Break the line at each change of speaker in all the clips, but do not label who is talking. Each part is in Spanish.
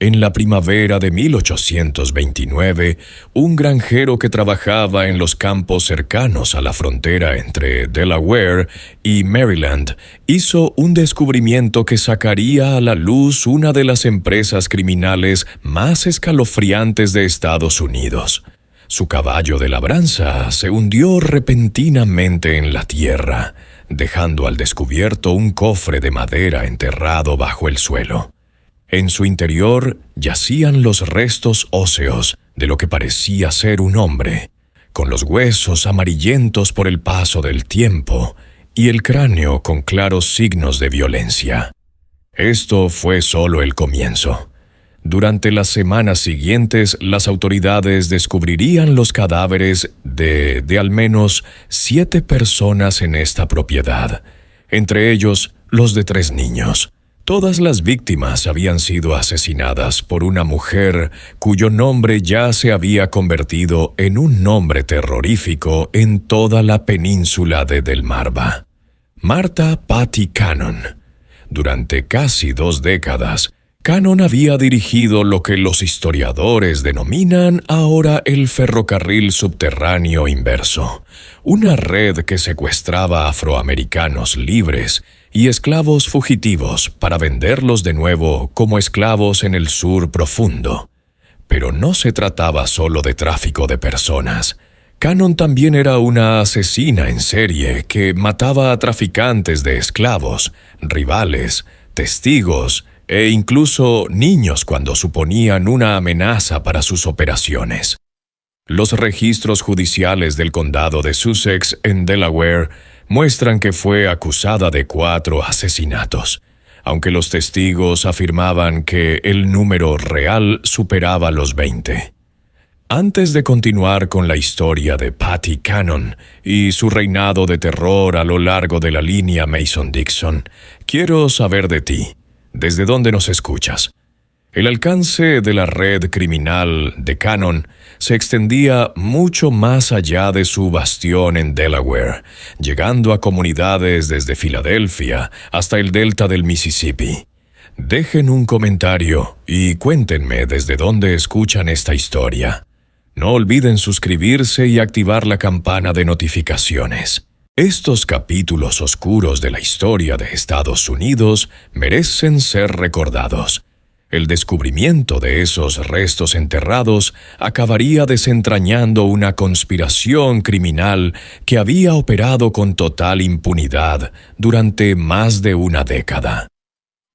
En la primavera de 1829, un granjero que trabajaba en los campos cercanos a la frontera entre Delaware y Maryland hizo un descubrimiento que sacaría a la luz una de las empresas criminales más escalofriantes de Estados Unidos. Su caballo de labranza se hundió repentinamente en la tierra, dejando al descubierto un cofre de madera enterrado bajo el suelo. En su interior yacían los restos óseos de lo que parecía ser un hombre, con los huesos amarillentos por el paso del tiempo y el cráneo con claros signos de violencia. Esto fue solo el comienzo. Durante las semanas siguientes, las autoridades descubrirían los cadáveres de al menos 7 personas en esta propiedad, entre ellos los de 3 niños. Todas las víctimas habían sido asesinadas por una mujer cuyo nombre ya se había convertido en un nombre terrorífico en toda la península de Delmarva. Martha Patty Cannon. Durante casi 2 décadas, Cannon había dirigido lo que los historiadores denominan ahora el ferrocarril subterráneo inverso, una red que secuestraba a afroamericanos libres y esclavos fugitivos para venderlos de nuevo como esclavos en el sur profundo. Pero no se trataba solo de tráfico de personas. Cannon también era una asesina en serie que mataba a traficantes de esclavos, rivales, testigos e incluso niños cuando suponían una amenaza para sus operaciones. Los registros judiciales del condado de Sussex, en Delaware, muestran que fue acusada de 4 asesinatos, aunque los testigos afirmaban que el número real superaba los 20. Antes de continuar con la historia de Patty Cannon y su reinado de terror a lo largo de la línea Mason-Dixon, quiero saber de ti. ¿Desde dónde nos escuchas? El alcance de la red criminal de Cannon se extendía mucho más allá de su bastión en Delaware, llegando a comunidades desde Filadelfia hasta el delta del Mississippi. Dejen un comentario y cuéntenme desde dónde escuchan esta historia. No olviden suscribirse y activar la campana de notificaciones. Estos capítulos oscuros de la historia de Estados Unidos merecen ser recordados. El descubrimiento de esos restos enterrados acabaría desentrañando una conspiración criminal que había operado con total impunidad durante más de una década.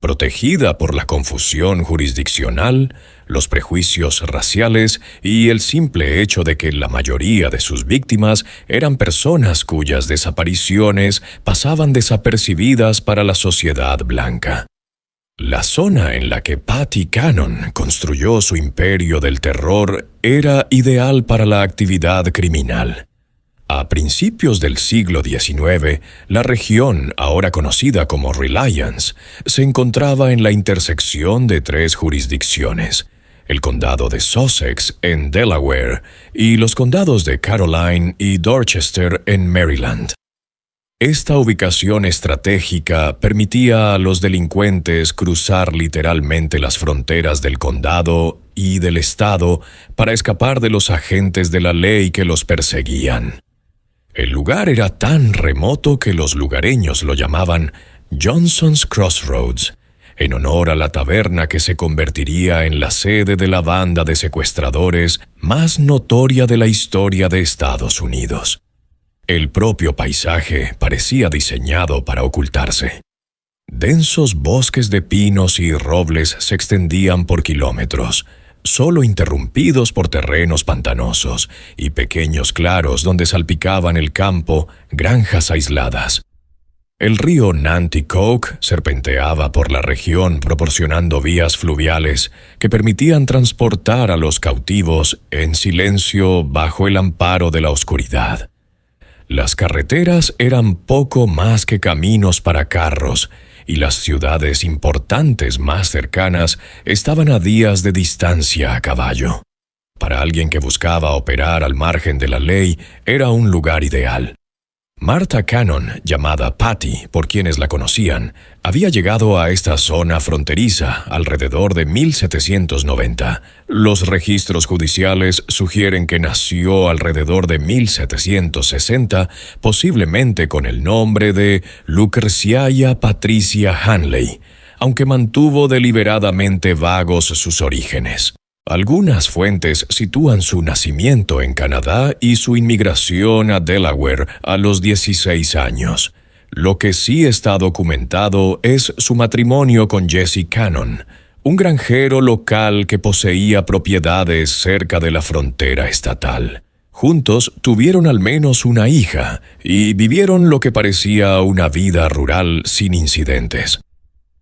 Protegida por la confusión jurisdiccional, los prejuicios raciales y el simple hecho de que la mayoría de sus víctimas eran personas cuyas desapariciones pasaban desapercibidas para la sociedad blanca. La zona en la que Patty Cannon construyó su imperio del terror era ideal para la actividad criminal. A principios del siglo XIX, la región, ahora conocida como Reliance, se encontraba en la intersección de 3 jurisdicciones: el condado de Sussex en Delaware y los condados de Caroline y Dorchester en Maryland. Esta ubicación estratégica permitía a los delincuentes cruzar literalmente las fronteras del condado y del estado para escapar de los agentes de la ley que los perseguían. El lugar era tan remoto que los lugareños lo llamaban Johnson's Crossroads, en honor a la taberna que se convertiría en la sede de la banda de secuestradores más notoria de la historia de Estados Unidos. El propio paisaje parecía diseñado para ocultarse. Densos bosques de pinos y robles se extendían por kilómetros, solo interrumpidos por terrenos pantanosos y pequeños claros donde salpicaban el campo granjas aisladas. El río Nanticoke serpenteaba por la región proporcionando vías fluviales que permitían transportar a los cautivos en silencio bajo el amparo de la oscuridad. Las carreteras eran poco más que caminos para carros, y las ciudades importantes más cercanas estaban a días de distancia a caballo. Para alguien que buscaba operar al margen de la ley, era un lugar ideal. Martha Cannon, llamada Patty por quienes la conocían, había llegado a esta zona fronteriza alrededor de 1790. Los registros judiciales sugieren que nació alrededor de 1760, posiblemente con el nombre de Lucretia Patricia Hanley, aunque mantuvo deliberadamente vagos sus orígenes. Algunas fuentes sitúan su nacimiento en Canadá y su inmigración a Delaware a los 16 años. Lo que sí está documentado es su matrimonio con Jesse Cannon, un granjero local que poseía propiedades cerca de la frontera estatal. Juntos tuvieron al menos una hija y vivieron lo que parecía una vida rural sin incidentes.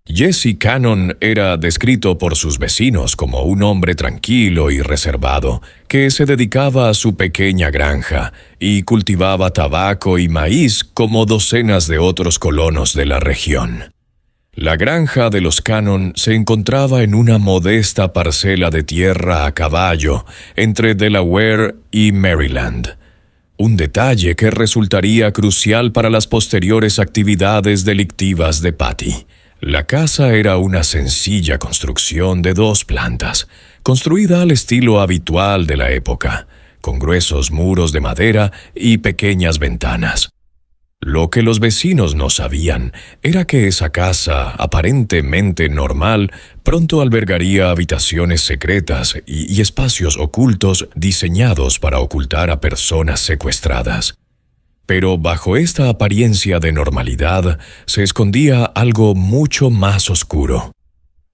Jesse Cannon era descrito por sus vecinos como un hombre tranquilo y reservado, que se dedicaba a su pequeña granja y cultivaba tabaco y maíz como docenas de otros colonos de la región. La granja de los Cannon se encontraba en una modesta parcela de tierra a caballo entre Delaware y Maryland. Un detalle que resultaría crucial para las posteriores actividades delictivas de Patty. La casa era una sencilla construcción de 2 plantas, construida al estilo habitual de la época, con gruesos muros de madera y pequeñas ventanas. Lo que los vecinos no sabían era que esa casa, aparentemente normal, pronto albergaría habitaciones secretas y espacios ocultos diseñados para ocultar a personas secuestradas. Pero bajo esta apariencia de normalidad se escondía algo mucho más oscuro.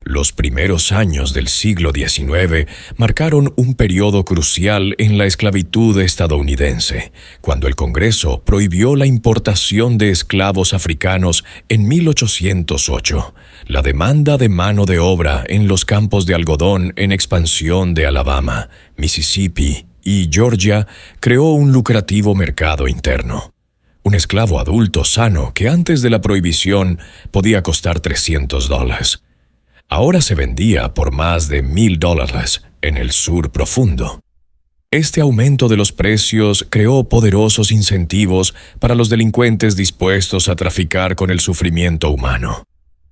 Los primeros años del siglo XIX marcaron un periodo crucial en la esclavitud estadounidense, cuando el Congreso prohibió la importación de esclavos africanos en 1808. La demanda de mano de obra en los campos de algodón en expansión de Alabama, Mississippi y Georgia creó un lucrativo mercado interno. Un esclavo adulto sano que antes de la prohibición podía costar $300. Ahora se vendía por más de $1,000 en el sur profundo. Este aumento de los precios creó poderosos incentivos para los delincuentes dispuestos a traficar con el sufrimiento humano.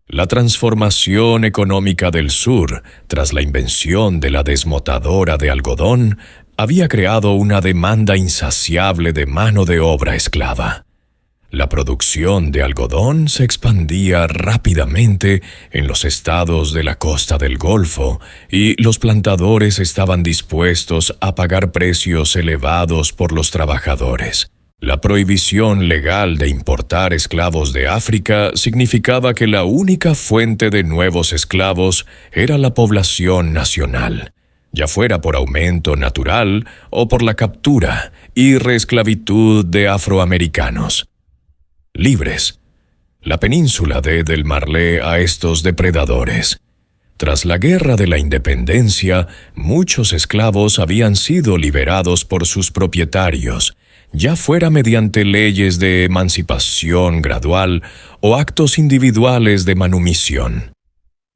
La transformación económica del sur, tras la invención de la desmotadora de algodón, había creado una demanda insaciable de mano de obra esclava. La producción de algodón se expandía rápidamente en los estados de la costa del Golfo y los plantadores estaban dispuestos a pagar precios elevados por los trabajadores. La prohibición legal de importar esclavos de África significaba que la única fuente de nuevos esclavos era la población nacional, ya fuera por aumento natural o por la captura y reesclavitud de afroamericanos. Libres. La península de Del Marlé a estos depredadores. Tras la Guerra de la Independencia, muchos esclavos habían sido liberados por sus propietarios, ya fuera mediante leyes de emancipación gradual o actos individuales de manumisión.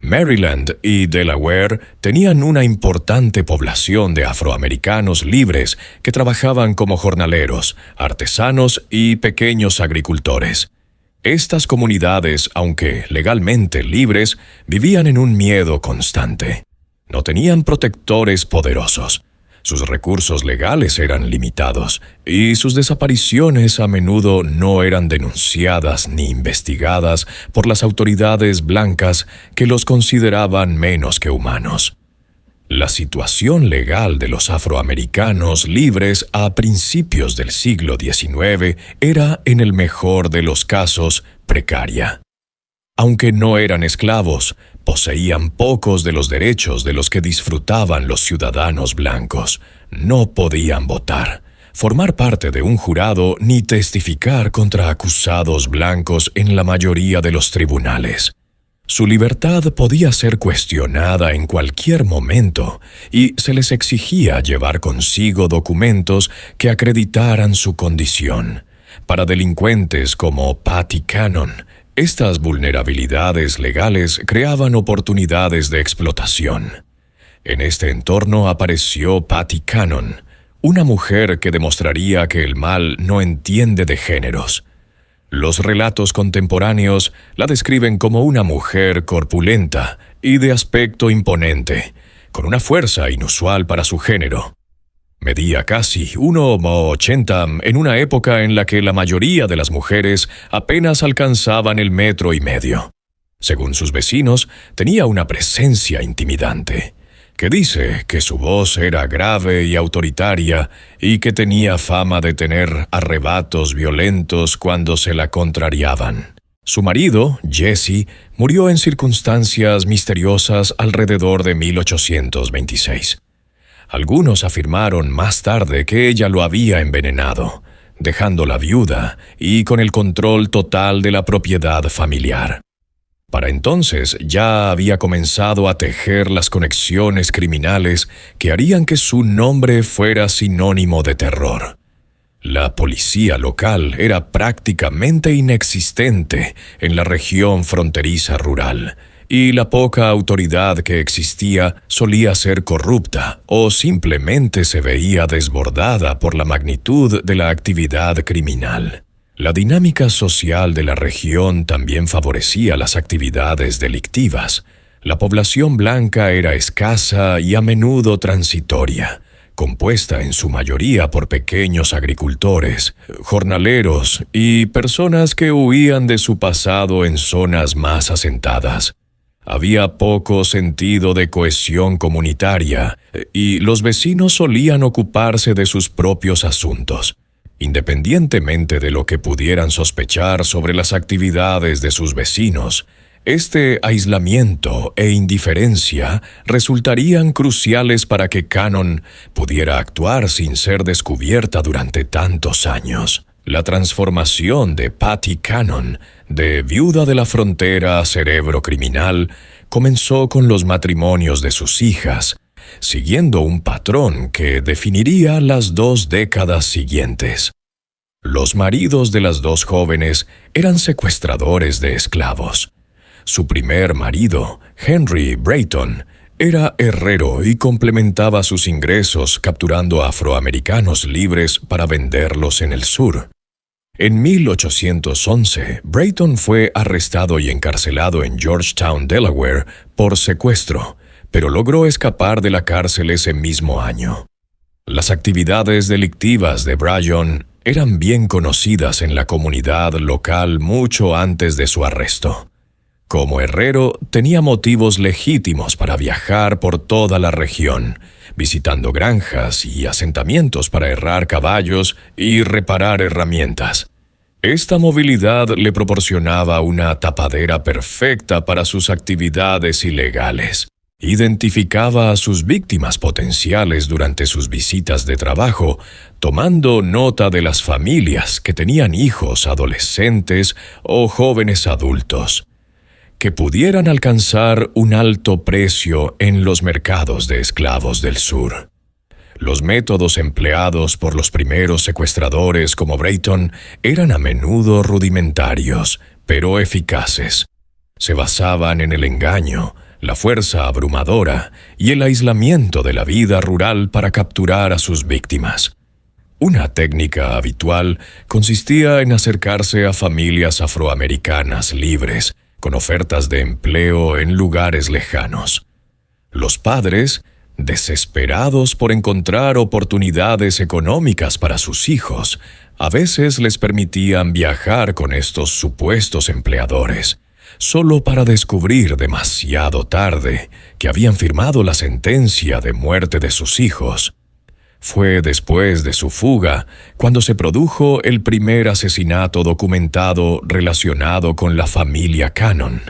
Maryland y Delaware tenían una importante población de afroamericanos libres que trabajaban como jornaleros, artesanos y pequeños agricultores. Estas comunidades, aunque legalmente libres, vivían en un miedo constante. No tenían protectores poderosos. Sus recursos legales eran limitados y sus desapariciones a menudo no eran denunciadas ni investigadas por las autoridades blancas que los consideraban menos que humanos. La situación legal de los afroamericanos libres a principios del siglo XIX era, en el mejor de los casos, precaria. Aunque no eran esclavos, poseían pocos de los derechos de los que disfrutaban los ciudadanos blancos. No podían votar, formar parte de un jurado ni testificar contra acusados blancos en la mayoría de los tribunales. Su libertad podía ser cuestionada en cualquier momento y se les exigía llevar consigo documentos que acreditaran su condición. Para delincuentes como Patty Cannon, estas vulnerabilidades legales creaban oportunidades de explotación. En este entorno apareció Patty Cannon, una mujer que demostraría que el mal no entiende de géneros. Los relatos contemporáneos la describen como una mujer corpulenta y de aspecto imponente, con una fuerza inusual para su género. Medía casi 1,80 en una época en la que la mayoría de las mujeres apenas alcanzaban el 1,5 metros. Según sus vecinos, tenía una presencia intimidante, que dice que su voz era grave y autoritaria y que tenía fama de tener arrebatos violentos cuando se la contrariaban. Su marido, Jesse, murió en circunstancias misteriosas alrededor de 1826. Algunos afirmaron más tarde que ella lo había envenenado, dejándola viuda y con el control total de la propiedad familiar. Para entonces ya había comenzado a tejer las conexiones criminales que harían que su nombre fuera sinónimo de terror. La policía local era prácticamente inexistente en la región fronteriza rural, y la poca autoridad que existía solía ser corrupta o simplemente se veía desbordada por la magnitud de la actividad criminal. La dinámica social de la región también favorecía las actividades delictivas. La población blanca era escasa y a menudo transitoria, compuesta en su mayoría por pequeños agricultores, jornaleros y personas que huían de su pasado en zonas más asentadas. Había poco sentido de cohesión comunitaria y los vecinos solían ocuparse de sus propios asuntos, independientemente de lo que pudieran sospechar sobre las actividades de sus vecinos. Este aislamiento e indiferencia resultarían cruciales para que Cannon pudiera actuar sin ser descubierta durante tantos años. La transformación de Patty Cannon, de viuda de la frontera a cerebro criminal, comenzó con los matrimonios de sus hijas, siguiendo un patrón que definiría las 2 décadas siguientes. Los maridos de las 2 jóvenes eran secuestradores de esclavos. Su primer marido, Henry Brayton, era herrero y complementaba sus ingresos capturando afroamericanos libres para venderlos en el sur. En 1811, Brayton fue arrestado y encarcelado en Georgetown, Delaware, por secuestro, pero logró escapar de la cárcel ese mismo año. Las actividades delictivas de Brayton eran bien conocidas en la comunidad local mucho antes de su arresto. Como herrero, tenía motivos legítimos para viajar por toda la región, visitando granjas y asentamientos para herrar caballos y reparar herramientas. Esta movilidad le proporcionaba una tapadera perfecta para sus actividades ilegales. Identificaba a sus víctimas potenciales durante sus visitas de trabajo, tomando nota de las familias que tenían hijos adolescentes o jóvenes adultos, que pudieran alcanzar un alto precio en los mercados de esclavos del sur. Los métodos empleados por los primeros secuestradores como Brayton eran a menudo rudimentarios, pero eficaces. Se basaban en el engaño, la fuerza abrumadora y el aislamiento de la vida rural para capturar a sus víctimas. Una técnica habitual consistía en acercarse a familias afroamericanas libres, con ofertas de empleo en lugares lejanos. Los padres, desesperados por encontrar oportunidades económicas para sus hijos, a veces les permitían viajar con estos supuestos empleadores, solo para descubrir demasiado tarde que habían firmado la sentencia de muerte de sus hijos. Fue después de su fuga cuando se produjo el primer asesinato documentado relacionado con la familia Cannon.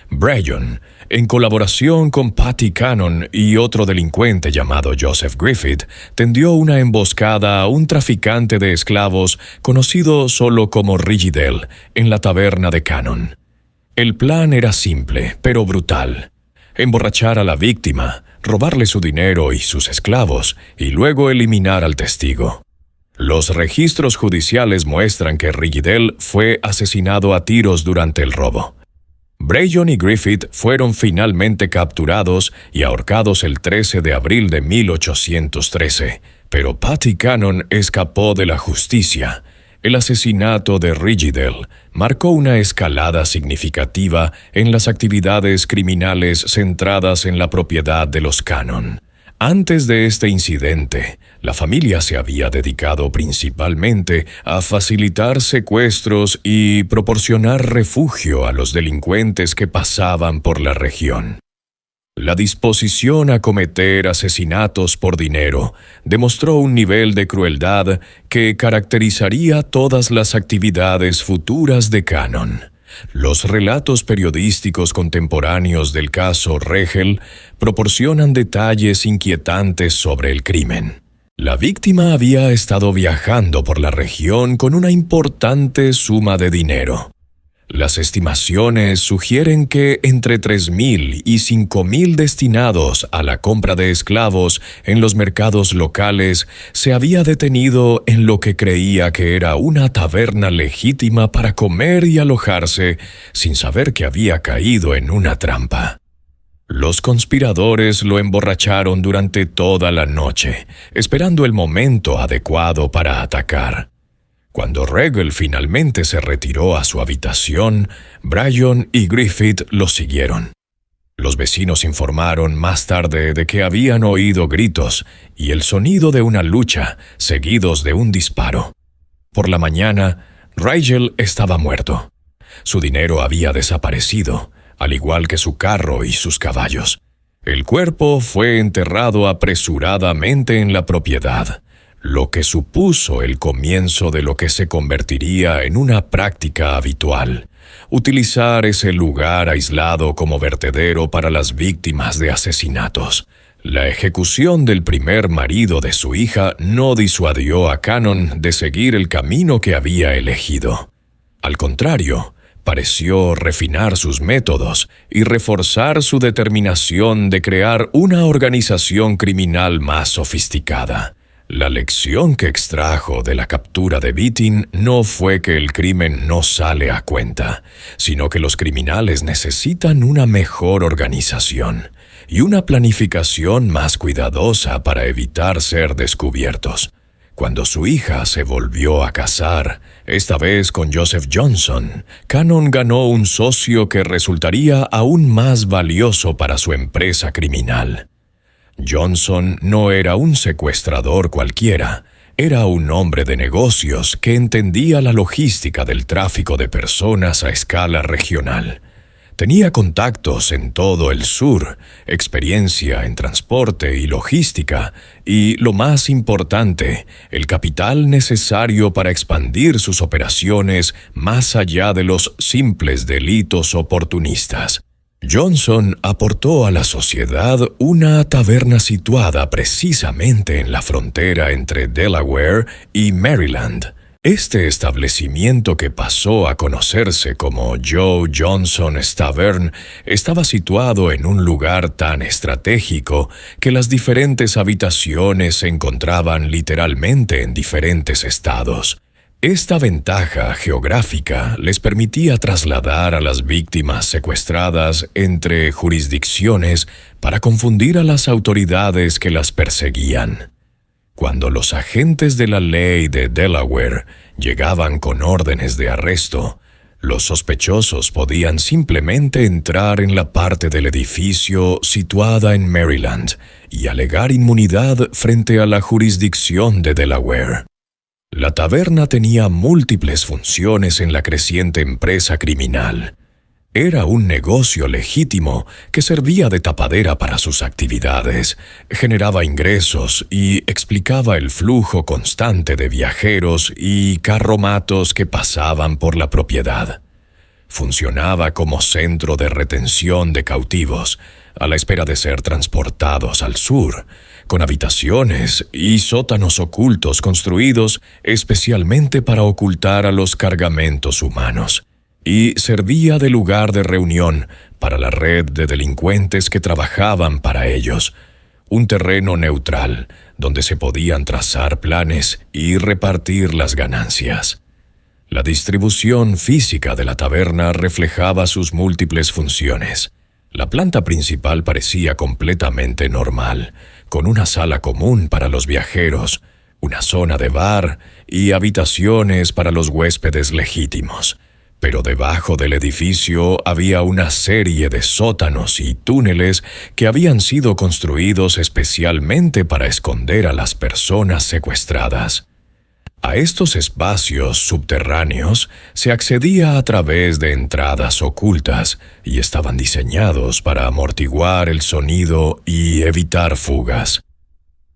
Brayton, en colaboración con Patty Cannon y otro delincuente llamado Joseph Griffith, tendió una emboscada a un traficante de esclavos conocido solo como Rigidel en la taberna de Cannon. El plan era simple, pero brutal: emborrachar a la víctima, robarle su dinero y sus esclavos, y luego eliminar al testigo. Los registros judiciales muestran que Rigidel fue asesinado a tiros durante el robo. Brayton y Griffith fueron finalmente capturados y ahorcados el 13 de abril de 1813, pero Patty Cannon escapó de la justicia. El asesinato de Rigidel marcó una escalada significativa en las actividades criminales centradas en la propiedad de los Cannon. Antes de este incidente, la familia se había dedicado principalmente a facilitar secuestros y proporcionar refugio a los delincuentes que pasaban por la región. La disposición a cometer asesinatos por dinero demostró un nivel de crueldad que caracterizaría todas las actividades futuras de Cannon. Los relatos periodísticos contemporáneos del caso Regel proporcionan detalles inquietantes sobre el crimen. La víctima había estado viajando por la región con una importante suma de dinero. Las estimaciones sugieren que entre 3.000 y 5.000 destinados a la compra de esclavos en los mercados locales se había detenido en lo que creía que era una taberna legítima para comer y alojarse sin saber que había caído en una trampa. Los conspiradores lo emborracharon durante toda la noche, esperando el momento adecuado para atacar. Cuando Regel finalmente se retiró a su habitación, Bryan y Griffith lo siguieron. Los vecinos informaron más tarde de que habían oído gritos y el sonido de una lucha, seguidos de un disparo. Por la mañana, Regel estaba muerto. Su dinero había desaparecido, al igual que su carro y sus caballos. El cuerpo fue enterrado apresuradamente en la propiedad, lo que supuso el comienzo de lo que se convertiría en una práctica habitual: utilizar ese lugar aislado como vertedero para las víctimas de asesinatos. La ejecución del primer marido de su hija no disuadió a Cannon de seguir el camino que había elegido. Al contrario, pareció refinar sus métodos y reforzar su determinación de crear una organización criminal más sofisticada. La lección que extrajo de la captura de Bittin no fue que el crimen no sale a cuenta, sino que los criminales necesitan una mejor organización y una planificación más cuidadosa para evitar ser descubiertos. Cuando su hija se volvió a casar, esta vez con Joseph Johnson, Cannon ganó un socio que resultaría aún más valioso para su empresa criminal. Johnson no era un secuestrador cualquiera, era un hombre de negocios que entendía la logística del tráfico de personas a escala regional. Tenía contactos en todo el sur, experiencia en transporte y logística, y, lo más importante, el capital necesario para expandir sus operaciones más allá de los simples delitos oportunistas. Johnson aportó a la sociedad una taberna situada precisamente en la frontera entre Delaware y Maryland. Este establecimiento, que pasó a conocerse como Joe Johnson's Tavern, estaba situado en un lugar tan estratégico que las diferentes habitaciones se encontraban literalmente en diferentes estados. Esta ventaja geográfica les permitía trasladar a las víctimas secuestradas entre jurisdicciones para confundir a las autoridades que las perseguían. Cuando los agentes de la ley de Delaware llegaban con órdenes de arresto, los sospechosos podían simplemente entrar en la parte del edificio situada en Maryland y alegar inmunidad frente a la jurisdicción de Delaware. La taberna tenía múltiples funciones en la creciente empresa criminal. Era un negocio legítimo que servía de tapadera para sus actividades, generaba ingresos y explicaba el flujo constante de viajeros y carromatos que pasaban por la propiedad. Funcionaba como centro de retención de cautivos, a la espera de ser transportados al sur, con habitaciones y sótanos ocultos construidos especialmente para ocultar a los cargamentos humanos, y servía de lugar de reunión para la red de delincuentes que trabajaban para ellos, un terreno neutral donde se podían trazar planes y repartir las ganancias. La distribución física de la taberna reflejaba sus múltiples funciones. La planta principal parecía completamente normal, con una sala común para los viajeros, una zona de bar y habitaciones para los huéspedes legítimos. Pero debajo del edificio había una serie de sótanos y túneles que habían sido construidos especialmente para esconder a las personas secuestradas. A estos espacios subterráneos se accedía a través de entradas ocultas y estaban diseñados para amortiguar el sonido y evitar fugas.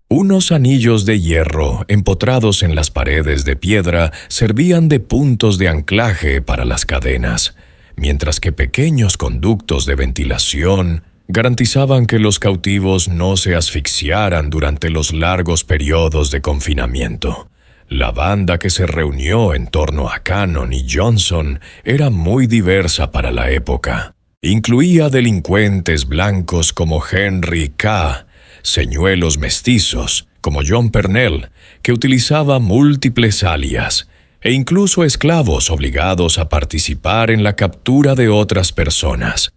Unos anillos de hierro empotrados en las paredes de piedra servían de puntos de anclaje para las cadenas, mientras que pequeños conductos de ventilación garantizaban que los cautivos no se asfixiaran durante los largos periodos de confinamiento. La banda que se reunió en torno a Cannon y Johnson era muy diversa para la época. Incluía delincuentes blancos como Henry K., señuelos mestizos como John Purnell, que utilizaba múltiples alias, e incluso esclavos obligados a participar en la captura de otras personas.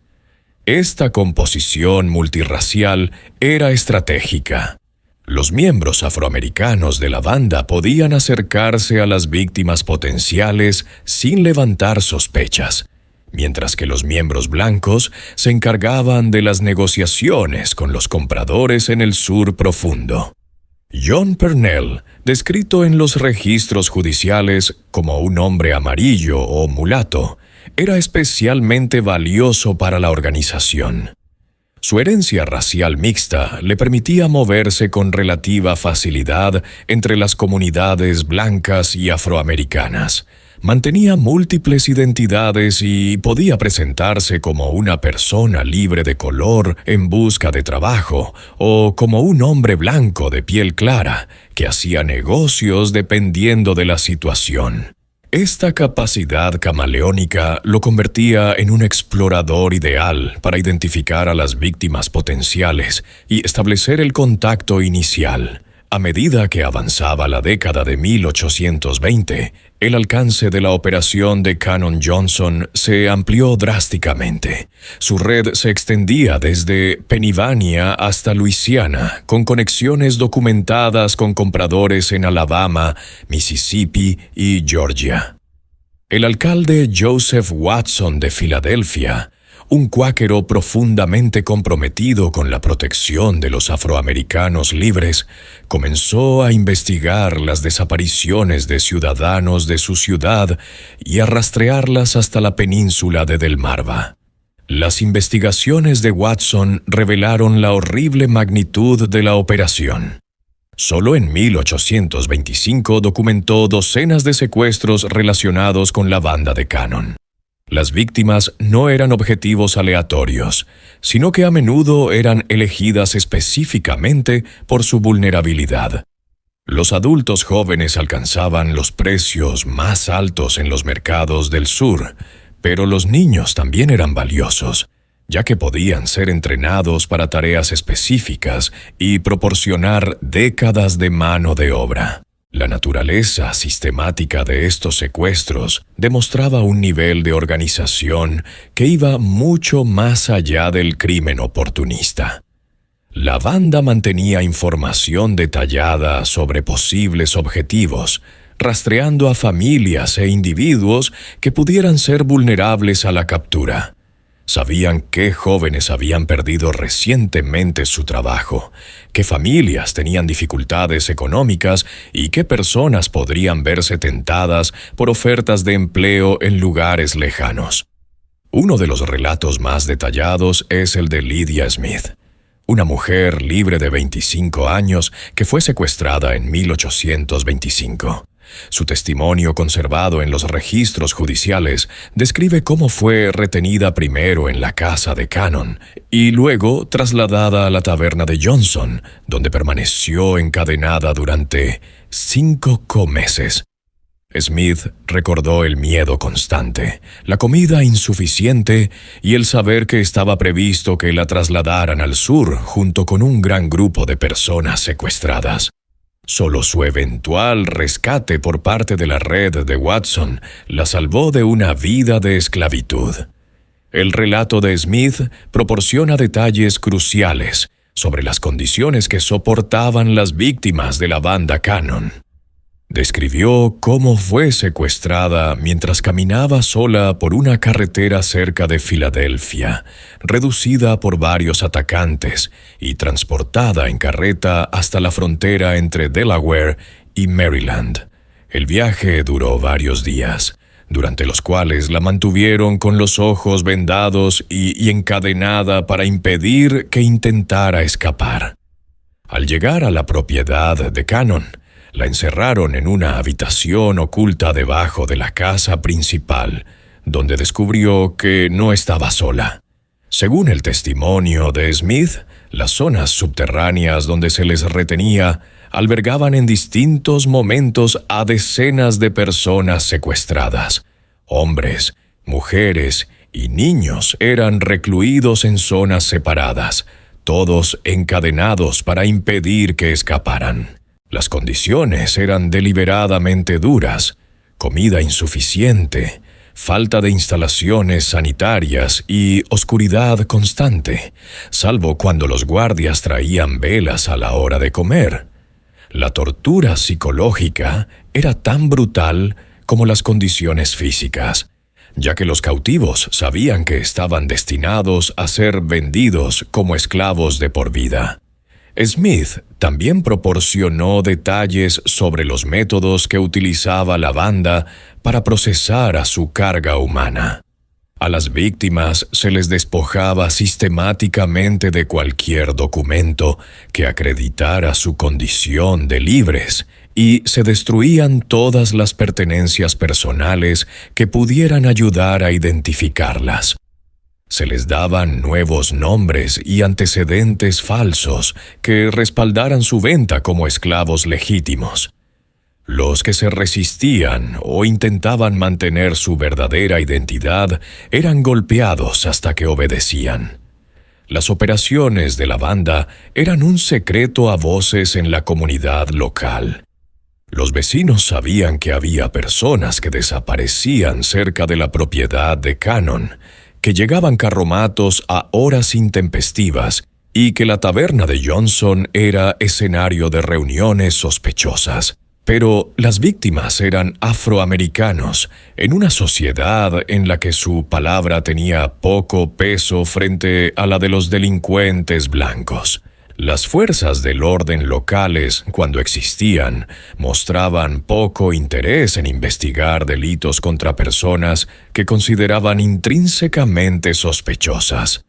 Esta composición multirracial era estratégica. Los miembros afroamericanos de la banda podían acercarse a las víctimas potenciales sin levantar sospechas, mientras que los miembros blancos se encargaban de las negociaciones con los compradores en el sur profundo. John Purnell, descrito en los registros judiciales como un hombre amarillo o mulato, era especialmente valioso para la organización. Su herencia racial mixta le permitía moverse con relativa facilidad entre las comunidades blancas y afroamericanas. Mantenía múltiples identidades y podía presentarse como una persona libre de color en busca de trabajo o como un hombre blanco de piel clara que hacía negocios dependiendo de la situación. Esta capacidad camaleónica lo convertía en un explorador ideal para identificar a las víctimas potenciales y establecer el contacto inicial. A medida que avanzaba la década de 1820, el alcance de la operación de Cannon Johnson se amplió drásticamente. Su red se extendía desde Pennsylvania hasta Luisiana, con conexiones documentadas con compradores en Alabama, Mississippi y Georgia. El alcalde Joseph Watson de Filadelfia, un cuáquero profundamente comprometido con la protección de los afroamericanos libres, comenzó a investigar las desapariciones de ciudadanos de su ciudad y a rastrearlas hasta la península de Delmarva. Las investigaciones de Watson revelaron la horrible magnitud de la operación. Solo en 1825 documentó docenas de secuestros relacionados con la banda de Cannon. Las víctimas no eran objetivos aleatorios, sino que a menudo eran elegidas específicamente por su vulnerabilidad. Los adultos jóvenes alcanzaban los precios más altos en los mercados del sur, pero los niños también eran valiosos, ya que podían ser entrenados para tareas específicas y proporcionar décadas de mano de obra. La naturaleza sistemática de estos secuestros demostraba un nivel de organización que iba mucho más allá del crimen oportunista. La banda mantenía información detallada sobre posibles objetivos, rastreando a familias e individuos que pudieran ser vulnerables a la captura. Sabían qué jóvenes habían perdido recientemente su trabajo, qué familias tenían dificultades económicas y qué personas podrían verse tentadas por ofertas de empleo en lugares lejanos. Uno de los relatos más detallados es el de Lydia Smith, una mujer libre de 25 años que fue secuestrada en 1825. Su testimonio, conservado en los registros judiciales, describe cómo fue retenida primero en la casa de Cannon y luego trasladada a la taberna de Johnson, donde permaneció encadenada durante 5 meses. Smith recordó el miedo constante, la comida insuficiente y el saber que estaba previsto que la trasladaran al sur junto con un gran grupo de personas secuestradas. Solo su eventual rescate por parte de la red de Watson la salvó de una vida de esclavitud. El relato de Smith proporciona detalles cruciales, sobre las condiciones que soportaban las víctimas de la banda Cannon. Describió cómo fue secuestrada mientras caminaba sola por una carretera cerca de Filadelfia, reducida por varios atacantes y transportada en carreta hasta la frontera entre Delaware y Maryland. El viaje duró varios días, durante los cuales la mantuvieron con los ojos vendados y encadenada para impedir que intentara escapar. Al llegar a la propiedad de Cannon, la encerraron en una habitación oculta debajo de la casa principal, donde descubrió que no estaba sola. Según el testimonio de Smith, las zonas subterráneas donde se les retenía albergaban en distintos momentos a decenas de personas secuestradas. Hombres, mujeres y niños eran recluidos en zonas separadas, todos encadenados para impedir que escaparan. Las condiciones eran deliberadamente duras: comida insuficiente, falta de instalaciones sanitarias y oscuridad constante, salvo cuando los guardias traían velas a la hora de comer. La tortura psicológica era tan brutal como las condiciones físicas, ya que los cautivos sabían que estaban destinados a ser vendidos como esclavos de por vida. Smith también proporcionó detalles sobre los métodos que utilizaba la banda para procesar a su carga humana. A las víctimas se les despojaba sistemáticamente de cualquier documento que acreditara su condición de libres y se destruían todas las pertenencias personales que pudieran ayudar a identificarlas. Se les daban nuevos nombres y antecedentes falsos que respaldaran su venta como esclavos legítimos. Los que se resistían o intentaban mantener su verdadera identidad eran golpeados hasta que obedecían. Las operaciones de la banda eran un secreto a voces en la comunidad local. Los vecinos sabían que había personas que desaparecían cerca de la propiedad de Cannon, que llegaban carromatos a horas intempestivas y que la taberna de Johnson era escenario de reuniones sospechosas. Pero las víctimas eran afroamericanos, en una sociedad en la que su palabra tenía poco peso frente a la de los delincuentes blancos. Las fuerzas del orden locales, cuando existían, mostraban poco interés en investigar delitos contra personas que consideraban intrínsecamente sospechosas.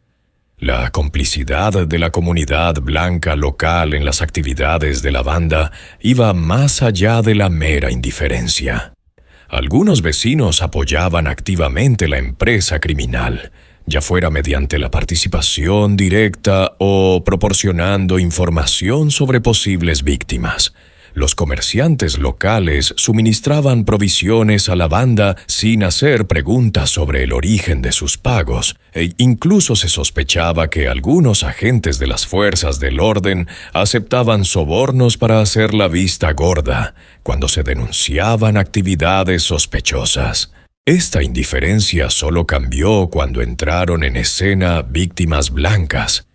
La complicidad de la comunidad blanca local en las actividades de la banda iba más allá de la mera indiferencia. Algunos vecinos apoyaban activamente la empresa criminal, ya fuera mediante la participación directa o proporcionando información sobre posibles víctimas. Los comerciantes locales suministraban provisiones a la banda sin hacer preguntas sobre el origen de sus pagos, e incluso se sospechaba que algunos agentes de las fuerzas del orden aceptaban sobornos para hacer la vista gorda cuando se denunciaban actividades sospechosas. Esta indiferencia solo cambió cuando entraron en escena víctimas blancas.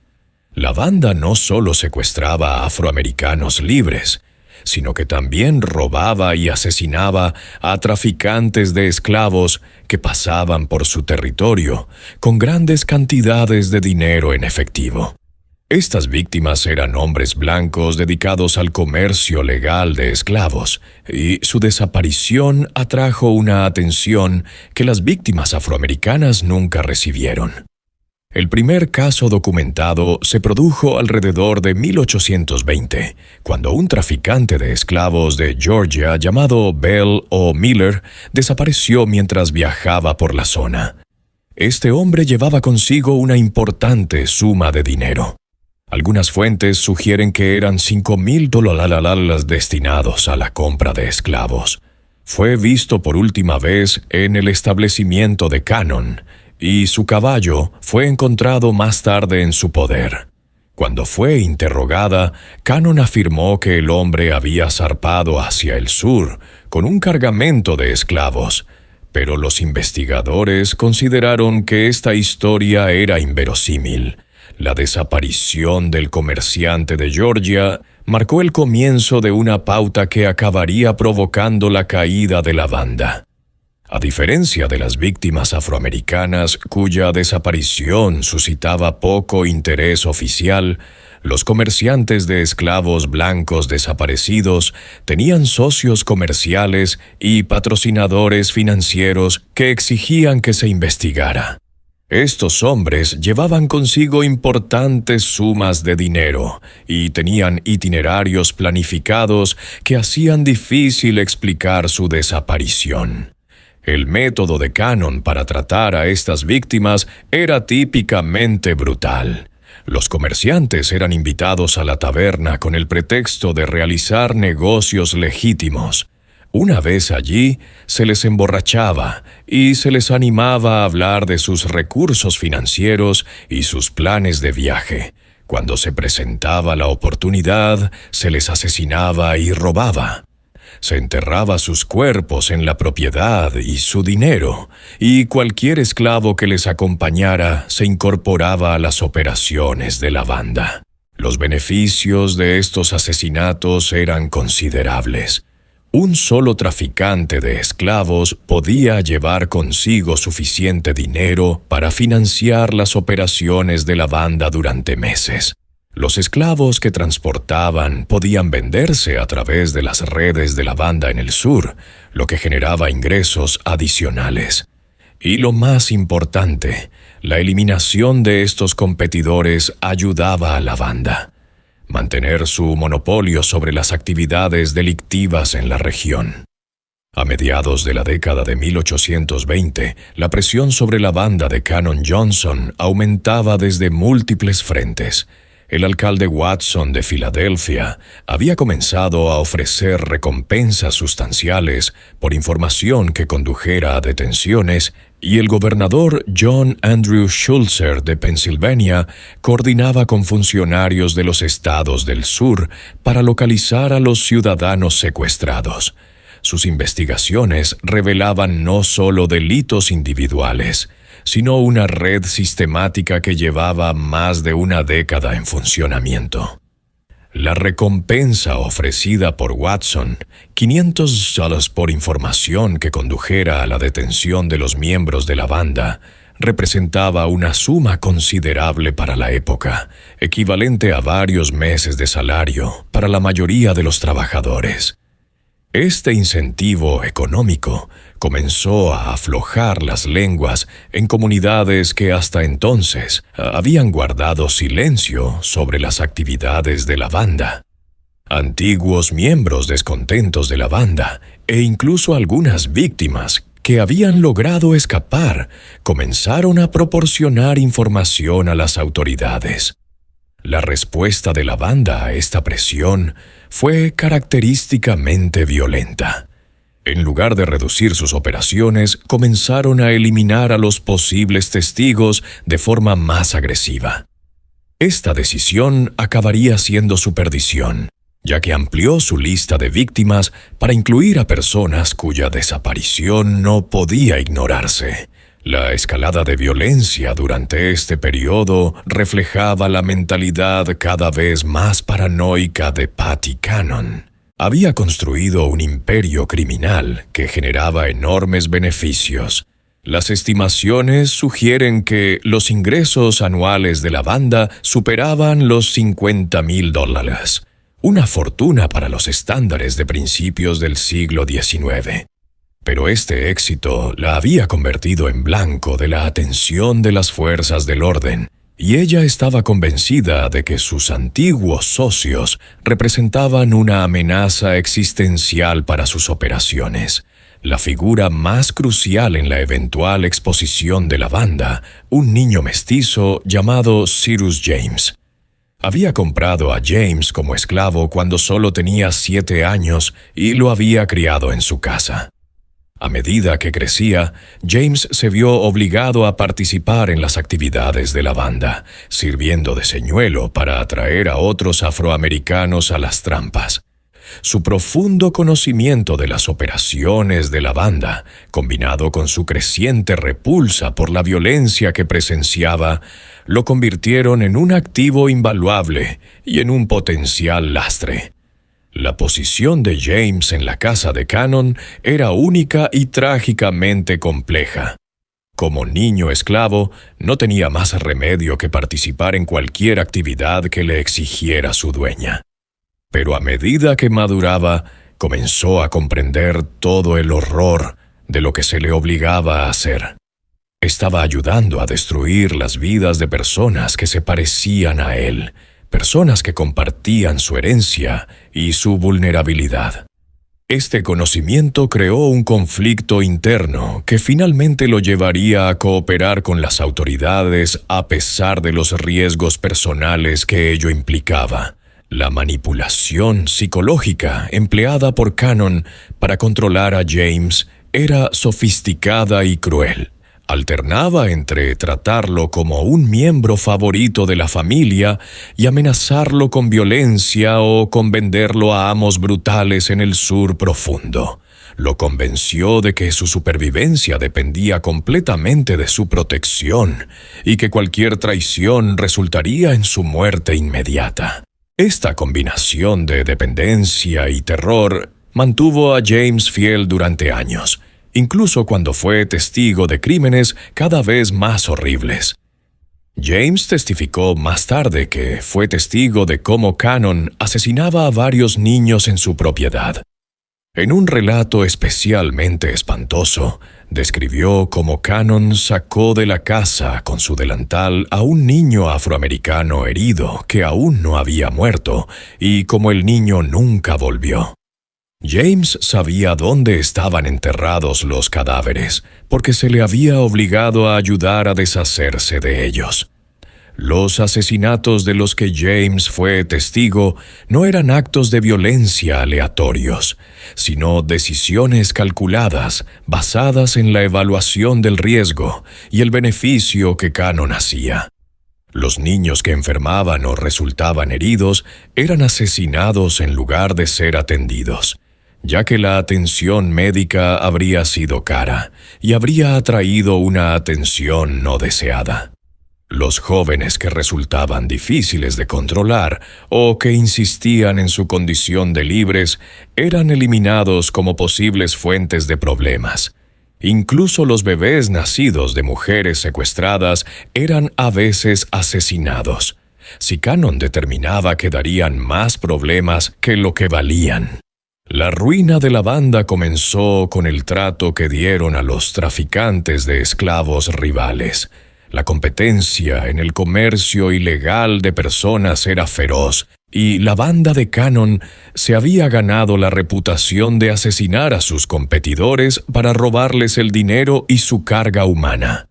La banda no solo secuestraba a afroamericanos libres, sino que también robaba y asesinaba a traficantes de esclavos que pasaban por su territorio con grandes cantidades de dinero en efectivo. Estas víctimas eran hombres blancos dedicados al comercio legal de esclavos, y su desaparición atrajo una atención que las víctimas afroamericanas nunca recibieron. El primer caso documentado se produjo alrededor de 1820, cuando un traficante de esclavos de Georgia llamado Bell o Miller desapareció mientras viajaba por la zona. Este hombre llevaba consigo una importante suma de dinero. Algunas fuentes sugieren que eran $5,000 destinados a la compra de esclavos. Fue visto por última vez en el establecimiento de Cannon, y su caballo fue encontrado más tarde en su poder. Cuando fue interrogada, Cannon afirmó que el hombre había zarpado hacia el sur con un cargamento de esclavos, pero los investigadores consideraron que esta historia era inverosímil. La desaparición del comerciante de Georgia marcó el comienzo de una pauta que acabaría provocando la caída de la banda. A diferencia de las víctimas afroamericanas, cuya desaparición suscitaba poco interés oficial, los comerciantes de esclavos blancos desaparecidos tenían socios comerciales y patrocinadores financieros que exigían que se investigara. Estos hombres llevaban consigo importantes sumas de dinero y tenían itinerarios planificados que hacían difícil explicar su desaparición. El método de Cannon para tratar a estas víctimas era típicamente brutal. Los comerciantes eran invitados a la taberna con el pretexto de realizar negocios legítimos. Una vez allí, se les emborrachaba y se les animaba a hablar de sus recursos financieros y sus planes de viaje. Cuando se presentaba la oportunidad, se les asesinaba y robaba. Se enterraba sus cuerpos en la propiedad y su dinero, y cualquier esclavo que les acompañara se incorporaba a las operaciones de la banda. Los beneficios de estos asesinatos eran considerables. Un solo traficante de esclavos podía llevar consigo suficiente dinero para financiar las operaciones de la banda durante meses. Los esclavos que transportaban podían venderse a través de las redes de la banda en el sur, lo que generaba ingresos adicionales. Y lo más importante, la eliminación de estos competidores ayudaba a la banda a mantener su monopolio sobre las actividades delictivas en la región. A mediados de la década de 1820, la presión sobre la banda de Cannon Johnson aumentaba desde múltiples frentes. El alcalde Watson de Filadelfia había comenzado a ofrecer recompensas sustanciales por información que condujera a detenciones, y el gobernador John Andrew Schulzer de Pensilvania coordinaba con funcionarios de los estados del sur para localizar a los ciudadanos secuestrados. Sus investigaciones revelaban no solo delitos individuales, sino una red sistemática que llevaba más de una década en funcionamiento. La recompensa ofrecida por Watson, $500 por información que condujera a la detención de los miembros de la banda, representaba una suma considerable para la época, equivalente a varios meses de salario para la mayoría de los trabajadores. Este incentivo económico comenzó a aflojar las lenguas en comunidades que hasta entonces habían guardado silencio sobre las actividades de la banda. Antiguos miembros descontentos de la banda e incluso algunas víctimas que habían logrado escapar comenzaron a proporcionar información a las autoridades. La respuesta de la banda a esta presión fue característicamente violenta. En lugar de reducir sus operaciones, comenzaron a eliminar a los posibles testigos de forma más agresiva. Esta decisión acabaría siendo su perdición, ya que amplió su lista de víctimas para incluir a personas cuya desaparición no podía ignorarse. La escalada de violencia durante este periodo reflejaba la mentalidad cada vez más paranoica de Patty Cannon. Había construido un imperio criminal que generaba enormes beneficios. Las estimaciones sugieren que los ingresos anuales de la banda superaban los $50,000, una fortuna para los estándares de principios del siglo XIX. Pero este éxito la había convertido en blanco de la atención de las fuerzas del orden, y ella estaba convencida de que sus antiguos socios representaban una amenaza existencial para sus operaciones. La figura más crucial en la eventual exposición de la banda, un niño mestizo llamado Cyrus James. Había comprado a James como esclavo cuando solo tenía 7 años y lo había criado en su casa. A medida que crecía, James se vio obligado a participar en las actividades de la banda, sirviendo de señuelo para atraer a otros afroamericanos a las trampas. Su profundo conocimiento de las operaciones de la banda, combinado con su creciente repulsa por la violencia que presenciaba, lo convirtieron en un activo invaluable y en un potencial lastre. La posición de James en la casa de Cannon era única y trágicamente compleja. Como niño esclavo, no tenía más remedio que participar en cualquier actividad que le exigiera su dueña. Pero a medida que maduraba, comenzó a comprender todo el horror de lo que se le obligaba a hacer. Estaba ayudando a destruir las vidas de personas que se parecían a él, personas que compartían su herencia y su vulnerabilidad. Este conocimiento creó un conflicto interno que finalmente lo llevaría a cooperar con las autoridades a pesar de los riesgos personales que ello implicaba. La manipulación psicológica empleada por Cannon para controlar a James era sofisticada y cruel. Alternaba entre tratarlo como un miembro favorito de la familia y amenazarlo con violencia o con venderlo a amos brutales en el sur profundo. Lo convenció de que su supervivencia dependía completamente de su protección y que cualquier traición resultaría en su muerte inmediata. Esta combinación de dependencia y terror mantuvo a James fiel durante años, incluso cuando fue testigo de crímenes cada vez más horribles. James testificó más tarde que fue testigo de cómo Cannon asesinaba a varios niños en su propiedad. En un relato especialmente espantoso, describió cómo Cannon sacó de la casa con su delantal a un niño afroamericano herido que aún no había muerto y cómo el niño nunca volvió. James sabía dónde estaban enterrados los cadáveres, porque se le había obligado a ayudar a deshacerse de ellos. Los asesinatos de los que James fue testigo no eran actos de violencia aleatorios, sino decisiones calculadas, basadas en la evaluación del riesgo y el beneficio que Cannon hacía. Los niños que enfermaban o resultaban heridos eran asesinados en lugar de ser atendidos, ya que la atención médica habría sido cara y habría atraído una atención no deseada. Los jóvenes que resultaban difíciles de controlar o que insistían en su condición de libres eran eliminados como posibles fuentes de problemas. Incluso los bebés nacidos de mujeres secuestradas eran a veces asesinados. Si Cannon determinaba que darían más problemas que lo que valían. La ruina de la banda comenzó con el trato que dieron a los traficantes de esclavos rivales. La competencia en el comercio ilegal de personas era feroz, y la banda de Cannon se había ganado la reputación de asesinar a sus competidores para robarles el dinero y su carga humana.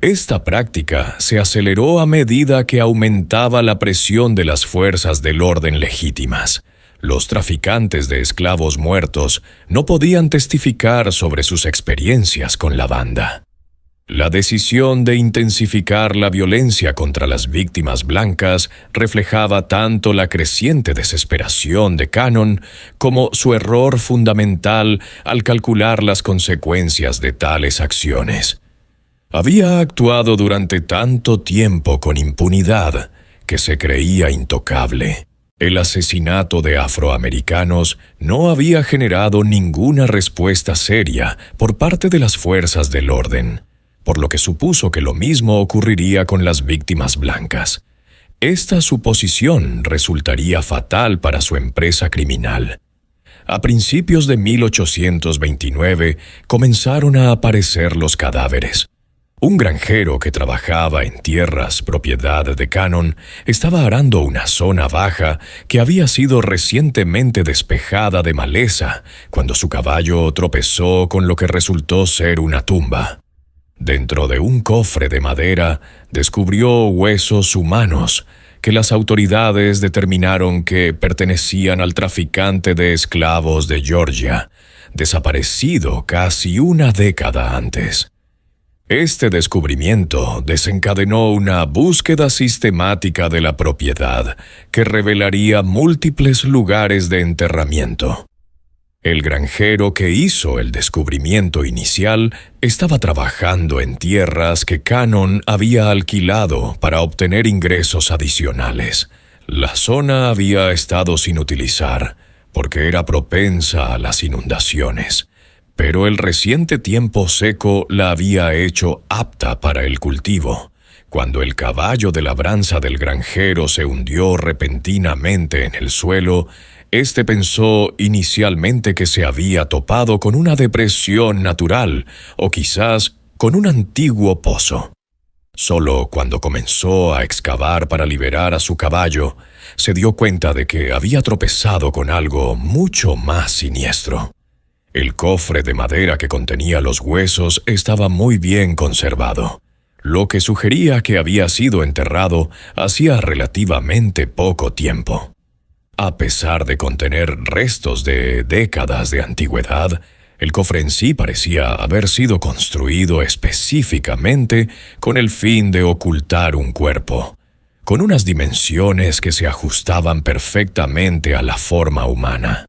Esta práctica se aceleró a medida que aumentaba la presión de las fuerzas del orden legítimas. Los traficantes de esclavos muertos no podían testificar sobre sus experiencias con la banda. La decisión de intensificar la violencia contra las víctimas blancas reflejaba tanto la creciente desesperación de Cannon como su error fundamental al calcular las consecuencias de tales acciones. Había actuado durante tanto tiempo con impunidad que se creía intocable. El asesinato de afroamericanos no había generado ninguna respuesta seria por parte de las fuerzas del orden, por lo que supuso que lo mismo ocurriría con las víctimas blancas. Esta suposición resultaría fatal para su empresa criminal. A principios de 1829 comenzaron a aparecer los cadáveres. Un granjero que trabajaba en tierras propiedad de Cannon estaba arando una zona baja que había sido recientemente despejada de maleza cuando su caballo tropezó con lo que resultó ser una tumba. Dentro de un cofre de madera descubrió huesos humanos que las autoridades determinaron que pertenecían al traficante de esclavos de Georgia, desaparecido casi una década antes. Este descubrimiento desencadenó una búsqueda sistemática de la propiedad que revelaría múltiples lugares de enterramiento. El granjero que hizo el descubrimiento inicial estaba trabajando en tierras que Cannon había alquilado para obtener ingresos adicionales. La zona había estado sin utilizar porque era propensa a las inundaciones, pero el reciente tiempo seco la había hecho apta para el cultivo. Cuando el caballo de labranza del granjero se hundió repentinamente en el suelo, este pensó inicialmente que se había topado con una depresión natural o quizás con un antiguo pozo. Solo cuando comenzó a excavar para liberar a su caballo, se dio cuenta de que había tropezado con algo mucho más siniestro. El cofre de madera que contenía los huesos estaba muy bien conservado, lo que sugería que había sido enterrado hacía relativamente poco tiempo. A pesar de contener restos de décadas de antigüedad, el cofre en sí parecía haber sido construido específicamente con el fin de ocultar un cuerpo, con unas dimensiones que se ajustaban perfectamente a la forma humana.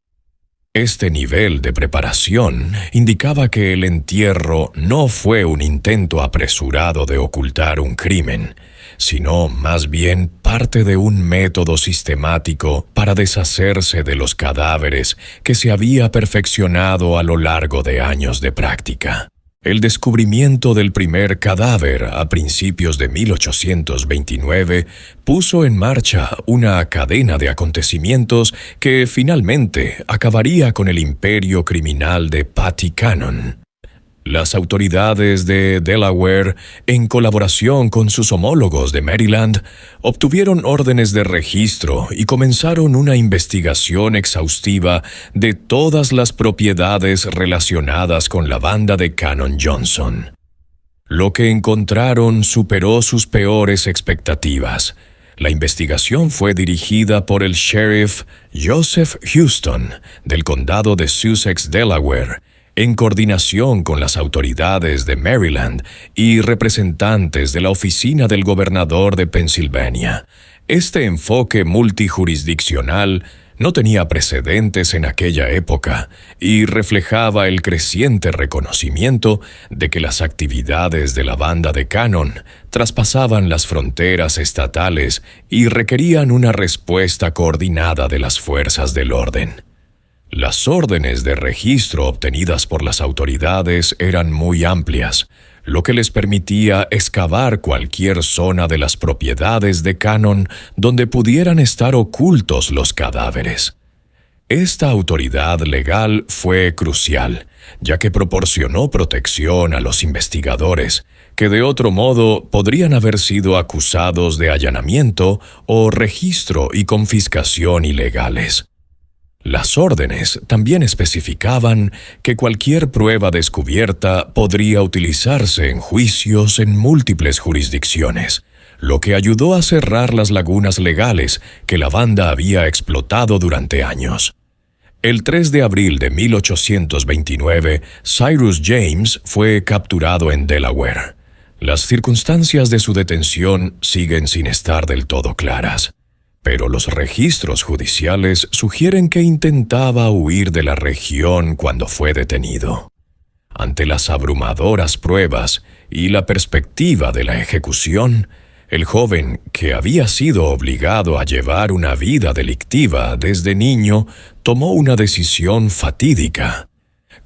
Este nivel de preparación indicaba que el entierro no fue un intento apresurado de ocultar un crimen, sino más bien parte de un método sistemático para deshacerse de los cadáveres que se había perfeccionado a lo largo de años de práctica. El descubrimiento del primer cadáver a principios de 1829 puso en marcha una cadena de acontecimientos que finalmente acabaría con el imperio criminal de Patty Cannon. Las autoridades de Delaware, en colaboración con sus homólogos de Maryland, obtuvieron órdenes de registro y comenzaron una investigación exhaustiva de todas las propiedades relacionadas con la banda de Cannon Johnson. Lo que encontraron superó sus peores expectativas. La investigación fue dirigida por el sheriff Joseph Houston, del condado de Sussex, Delaware, en coordinación con las autoridades de Maryland y representantes de la oficina del gobernador de Pensilvania. Este enfoque multijurisdiccional no tenía precedentes en aquella época y reflejaba el creciente reconocimiento de que las actividades de la banda de Cannon traspasaban las fronteras estatales y requerían una respuesta coordinada de las fuerzas del orden. Las órdenes de registro obtenidas por las autoridades eran muy amplias, lo que les permitía excavar cualquier zona de las propiedades de Cannon donde pudieran estar ocultos los cadáveres. Esta autoridad legal fue crucial, ya que proporcionó protección a los investigadores, que de otro modo podrían haber sido acusados de allanamiento o registro y confiscación ilegales. Las órdenes también especificaban que cualquier prueba descubierta podría utilizarse en juicios en múltiples jurisdicciones, lo que ayudó a cerrar las lagunas legales que la banda había explotado durante años. El 3 de abril de 1829, Cyrus James fue capturado en Delaware. Las circunstancias de su detención siguen sin estar del todo claras, pero los registros judiciales sugieren que intentaba huir de la región cuando fue detenido. Ante las abrumadoras pruebas y la perspectiva de la ejecución, el joven, que había sido obligado a llevar una vida delictiva desde niño, tomó una decisión fatídica.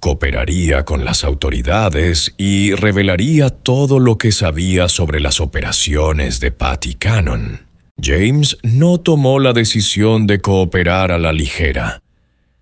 Cooperaría con las autoridades y revelaría todo lo que sabía sobre las operaciones de Patty Cannon. James no tomó la decisión de cooperar a la ligera.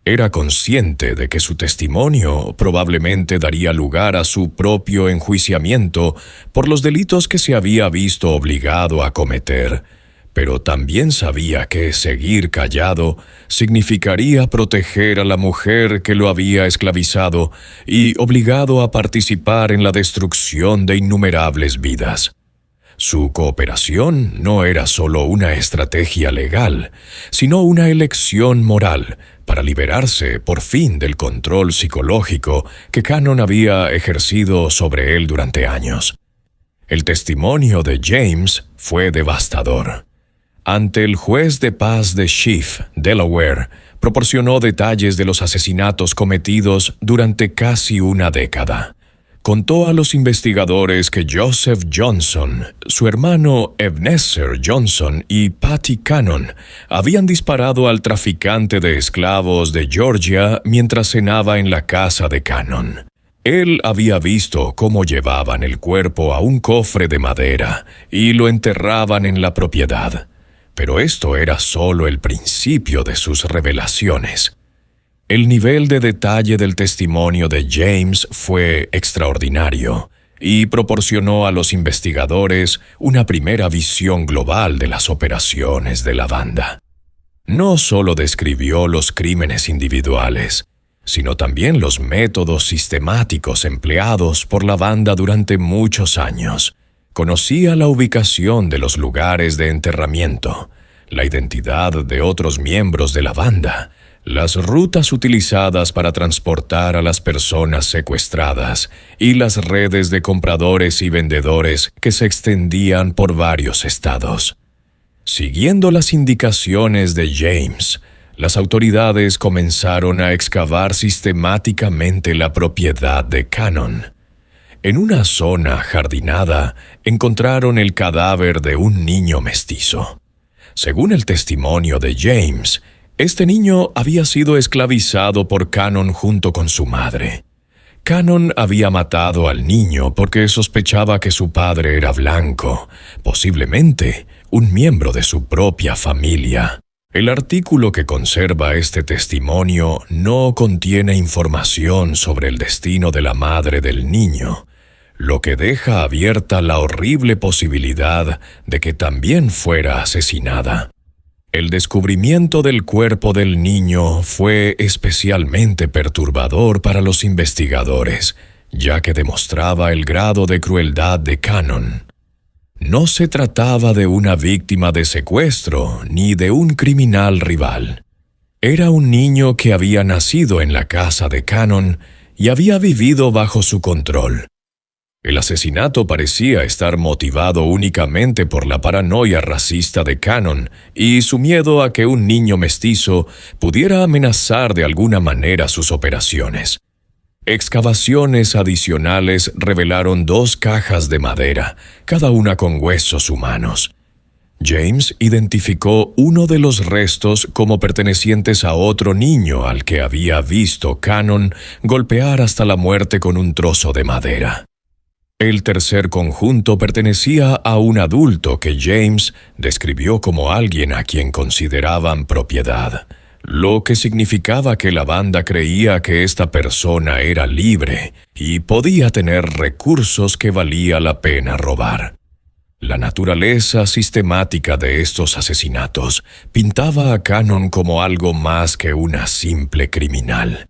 Era consciente de que su testimonio probablemente daría lugar a su propio enjuiciamiento por los delitos que se había visto obligado a cometer, pero también sabía que seguir callado significaría proteger a la mujer que lo había esclavizado y obligado a participar en la destrucción de innumerables vidas. Su cooperación no era solo una estrategia legal, sino una elección moral para liberarse por fin del control psicológico que Cannon había ejercido sobre él durante años. El testimonio de James fue devastador. Ante el juez de paz de Sheaf, Delaware, proporcionó detalles de los asesinatos cometidos durante casi una década. Contó a los investigadores que Joseph Johnson, su hermano Ebenezer Johnson y Patty Cannon habían disparado al traficante de esclavos de Georgia mientras cenaba en la casa de Cannon. Él había visto cómo llevaban el cuerpo a un cofre de madera y lo enterraban en la propiedad. Pero esto era solo el principio de sus revelaciones. El nivel de detalle del testimonio de James fue extraordinario y proporcionó a los investigadores una primera visión global de las operaciones de la banda. No solo describió los crímenes individuales, sino también los métodos sistemáticos empleados por la banda durante muchos años. Conocía la ubicación de los lugares de enterramiento, la identidad de otros miembros de la banda, las rutas utilizadas para transportar a las personas secuestradas y las redes de compradores y vendedores que se extendían por varios estados. Siguiendo las indicaciones de James, las autoridades comenzaron a excavar sistemáticamente la propiedad de Cannon. En una zona jardinada, encontraron el cadáver de un niño mestizo. Según el testimonio de James, este niño había sido esclavizado por Cannon junto con su madre. Cannon había matado al niño porque sospechaba que su padre era blanco, posiblemente un miembro de su propia familia. El artículo que conserva este testimonio no contiene información sobre el destino de la madre del niño, lo que deja abierta la horrible posibilidad de que también fuera asesinada. El descubrimiento del cuerpo del niño fue especialmente perturbador para los investigadores, ya que demostraba el grado de crueldad de Cannon. No se trataba de una víctima de secuestro ni de un criminal rival. Era un niño que había nacido en la casa de Cannon y había vivido bajo su control. El asesinato parecía estar motivado únicamente por la paranoia racista de Cannon y su miedo a que un niño mestizo pudiera amenazar de alguna manera sus operaciones. Excavaciones adicionales revelaron 2 cajas de madera, cada una con huesos humanos. James identificó uno de los restos como pertenecientes a otro niño al que había visto Cannon golpear hasta la muerte con un trozo de madera. El tercer conjunto pertenecía a un adulto que James describió como alguien a quien consideraban propiedad, lo que significaba que la banda creía que esta persona era libre y podía tener recursos que valía la pena robar. La naturaleza sistemática de estos asesinatos pintaba a Cannon como algo más que una simple criminal.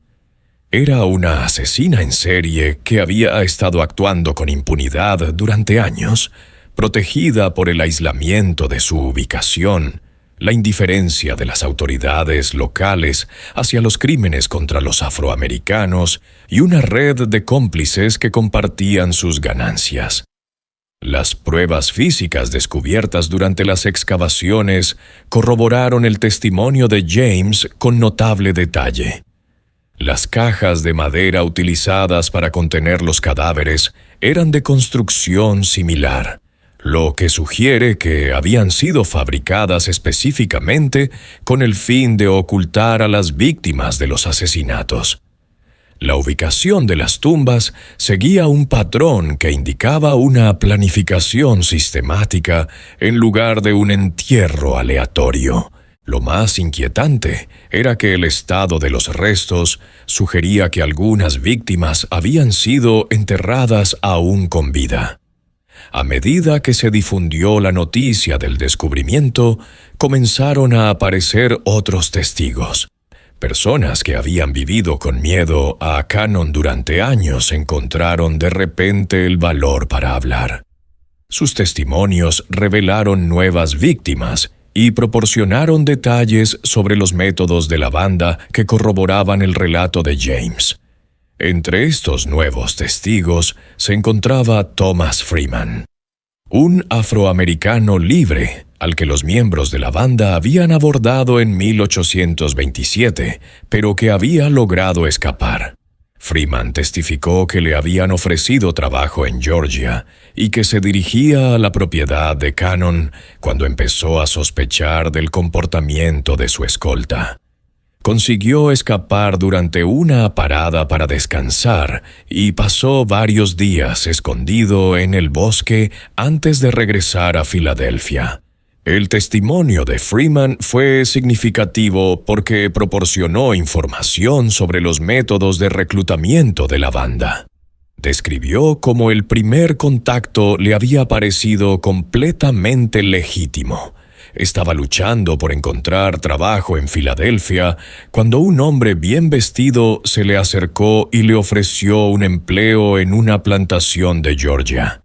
Era una asesina en serie que había estado actuando con impunidad durante años, protegida por el aislamiento de su ubicación, la indiferencia de las autoridades locales hacia los crímenes contra los afroamericanos y una red de cómplices que compartían sus ganancias. Las pruebas físicas descubiertas durante las excavaciones corroboraron el testimonio de James con notable detalle. Las cajas de madera utilizadas para contener los cadáveres eran de construcción similar, lo que sugiere que habían sido fabricadas específicamente con el fin de ocultar a las víctimas de los asesinatos. La ubicación de las tumbas seguía un patrón que indicaba una planificación sistemática en lugar de un entierro aleatorio. Lo más inquietante era que el estado de los restos sugería que algunas víctimas habían sido enterradas aún con vida. A medida que se difundió la noticia del descubrimiento, comenzaron a aparecer otros testigos. Personas que habían vivido con miedo a Cannon durante años encontraron de repente el valor para hablar. Sus testimonios revelaron nuevas víctimas y proporcionaron detalles sobre los métodos de la banda que corroboraban el relato de James. Entre estos nuevos testigos se encontraba Thomas Freeman. un afroamericano libre al que los miembros de la banda habían abordado en 1827, pero que había logrado escapar. Freeman testificó que le habían ofrecido trabajo en Georgia y que se dirigía a la propiedad de Cannon cuando empezó a sospechar del comportamiento de su escolta. Consiguió escapar durante una parada para descansar y pasó varios días escondido en el bosque antes de regresar a Filadelfia. El testimonio de Freeman fue significativo porque proporcionó información sobre los métodos de reclutamiento de la banda. Describió cómo el primer contacto le había parecido completamente legítimo. Estaba luchando por encontrar trabajo en Filadelfia cuando un hombre bien vestido se le acercó y le ofreció un empleo en una plantación de Georgia.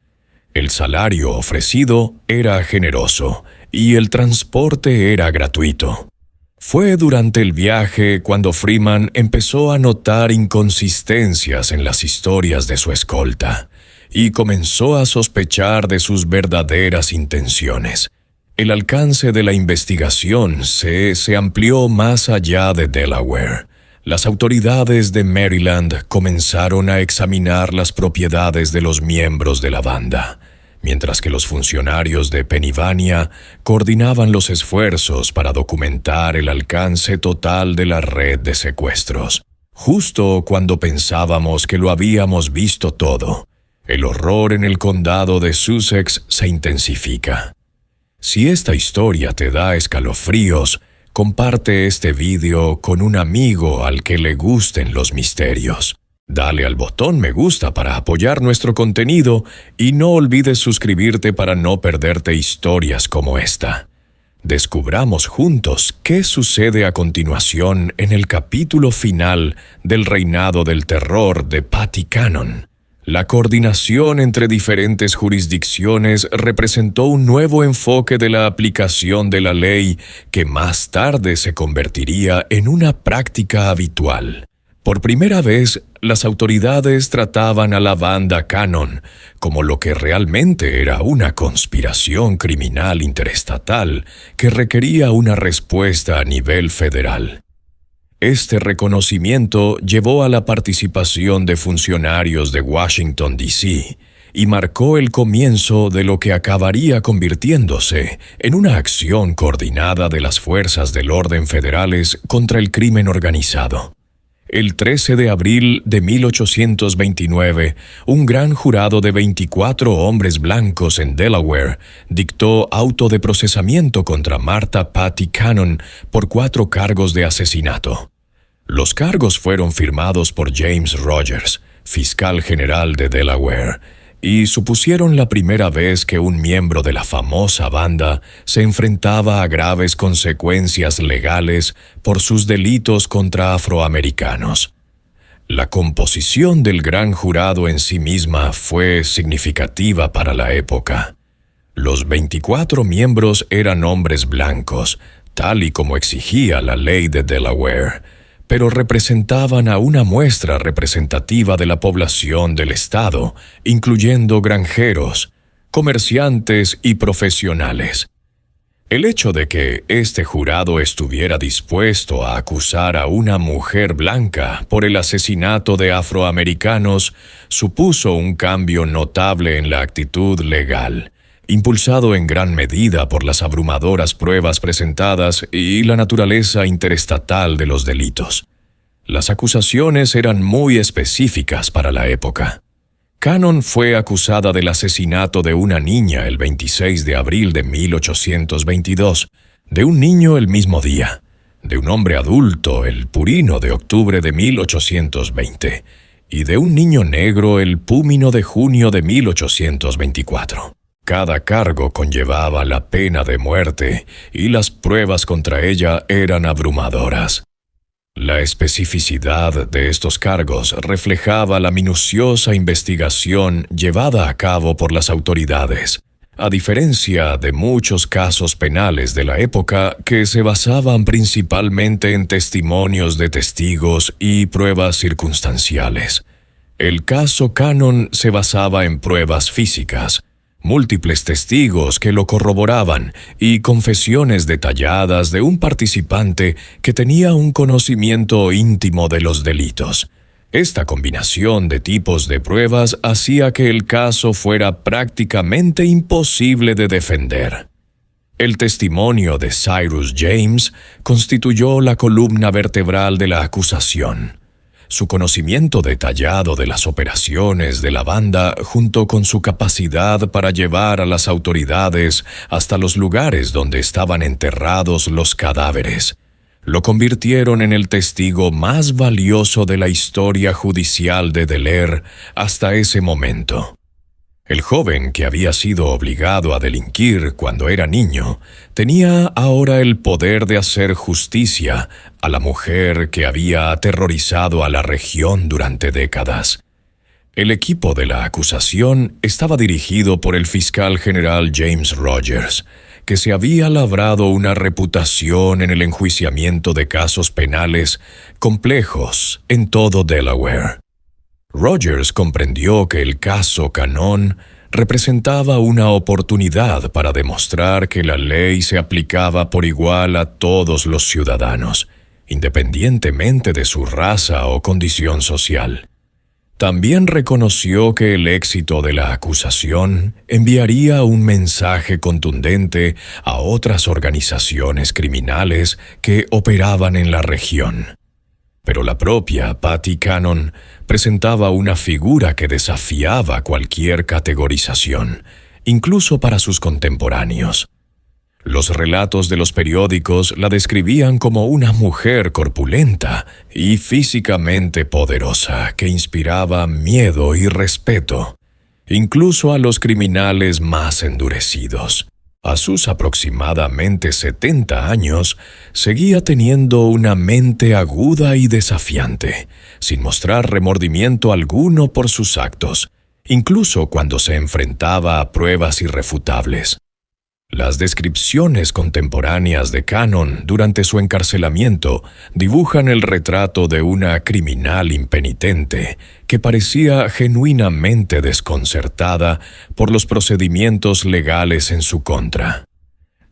El salario ofrecido era generoso y el transporte era gratuito. Fue durante el viaje cuando Freeman empezó a notar inconsistencias en las historias de su escolta y comenzó a sospechar de sus verdaderas intenciones. El alcance de la investigación se amplió más allá de Delaware. Las autoridades de Maryland comenzaron a examinar las propiedades de los miembros de la banda, mientras que los funcionarios de Pennsylvania coordinaban los esfuerzos para documentar el alcance total de la red de secuestros. Justo cuando pensábamos que lo habíamos visto todo, el horror en el condado de Sussex se intensifica. Si esta historia te da escalofríos, comparte este video con un amigo al que le gusten los misterios. Dale al botón me gusta para apoyar nuestro contenido y no olvides suscribirte para no perderte historias como esta. Descubramos juntos qué sucede a continuación en el capítulo final del reinado del terror de Patty Cannon. La coordinación entre diferentes jurisdicciones representó un nuevo enfoque de la aplicación de la ley que más tarde se convertiría en una práctica habitual. Por primera vez, las autoridades trataban a la banda Cannon como lo que realmente era una conspiración criminal interestatal que requería una respuesta a nivel federal. Este reconocimiento llevó a la participación de funcionarios de Washington, D.C., y marcó el comienzo de lo que acabaría convirtiéndose en una acción coordinada de las fuerzas del orden federales contra el crimen organizado. El 13 de abril de 1829, un gran jurado de 24 hombres blancos en Delaware dictó auto de procesamiento contra Martha Patty Cannon por 4 cargos de asesinato. Los cargos fueron firmados por James Rogers, fiscal general de Delaware, y supusieron la primera vez que un miembro de la famosa banda se enfrentaba a graves consecuencias legales por sus delitos contra afroamericanos. La composición del gran jurado en sí misma fue significativa para la época. Los 24 miembros eran hombres blancos, tal y como exigía la ley de Delaware, pero representaban a una muestra representativa de la población del estado, incluyendo granjeros, comerciantes y profesionales. El hecho de que este jurado estuviera dispuesto a acusar a una mujer blanca por el asesinato de afroamericanos supuso un cambio notable en la actitud legal, impulsado en gran medida por las abrumadoras pruebas presentadas y la naturaleza interestatal de los delitos. Las acusaciones eran muy específicas para la época. Cannon fue acusada del asesinato de una niña el 26 de abril de 1822, de un niño el mismo día, de un hombre adulto el purino de octubre de 1820 y de un niño negro el púmino de junio de 1824. Cada cargo conllevaba la pena de muerte y las pruebas contra ella eran abrumadoras. La especificidad de estos cargos reflejaba la minuciosa investigación llevada a cabo por las autoridades, a diferencia de muchos casos penales de la época que se basaban principalmente en testimonios de testigos y pruebas circunstanciales. El caso Cannon se basaba en pruebas físicas, múltiples testigos que lo corroboraban y confesiones detalladas de un participante que tenía un conocimiento íntimo de los delitos. Esta combinación de tipos de pruebas hacía que el caso fuera prácticamente imposible de defender. El testimonio de Cyrus James constituyó la columna vertebral de la acusación. Su conocimiento detallado de las operaciones de la banda, junto con su capacidad para llevar a las autoridades hasta los lugares donde estaban enterrados los cadáveres, lo convirtieron en el testigo más valioso de la historia judicial de Delaware hasta ese momento. El joven que había sido obligado a delinquir cuando era niño tenía ahora el poder de hacer justicia a la mujer que había aterrorizado a la región durante décadas. El equipo de la acusación estaba dirigido por el fiscal general James Rogers, que se había labrado una reputación en el enjuiciamiento de casos penales complejos en todo Delaware. Rogers comprendió que el caso Cannon representaba una oportunidad para demostrar que la ley se aplicaba por igual a todos los ciudadanos, independientemente de su raza o condición social. También reconoció que el éxito de la acusación enviaría un mensaje contundente a otras organizaciones criminales que operaban en la región. Pero la propia Patty Cannon presentaba una figura que desafiaba cualquier categorización, incluso para sus contemporáneos. Los relatos de los periódicos la describían como una mujer corpulenta y físicamente poderosa que inspiraba miedo y respeto, incluso a los criminales más endurecidos. A sus aproximadamente 70 años, seguía teniendo una mente aguda y desafiante, sin mostrar remordimiento alguno por sus actos, incluso cuando se enfrentaba a pruebas irrefutables. Las descripciones contemporáneas de Cannon durante su encarcelamiento dibujan el retrato de una criminal impenitente que parecía genuinamente desconcertada por los procedimientos legales en su contra.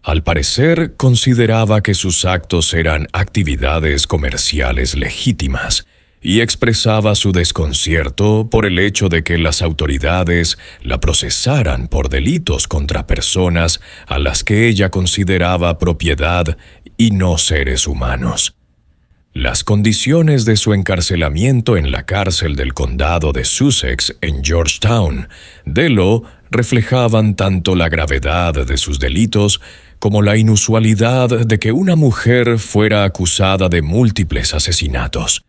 Al parecer, consideraba que sus actos eran actividades comerciales legítimas y expresaba su desconcierto por el hecho de que las autoridades la procesaran por delitos contra personas a las que ella consideraba propiedad y no seres humanos. Las condiciones de su encarcelamiento en la cárcel del condado de Sussex en Georgetown, Delo, reflejaban tanto la gravedad de sus delitos como la inusualidad de que una mujer fuera acusada de múltiples asesinatos.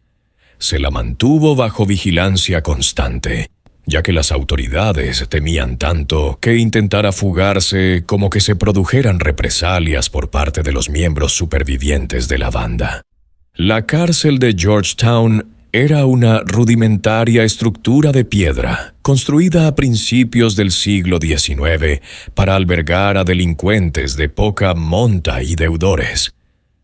Se la mantuvo bajo vigilancia constante, ya que las autoridades temían tanto que intentara fugarse como que se produjeran represalias por parte de los miembros supervivientes de la banda. La cárcel de Georgetown era una rudimentaria estructura de piedra, construida a principios del siglo XIX para albergar a delincuentes de poca monta y deudores.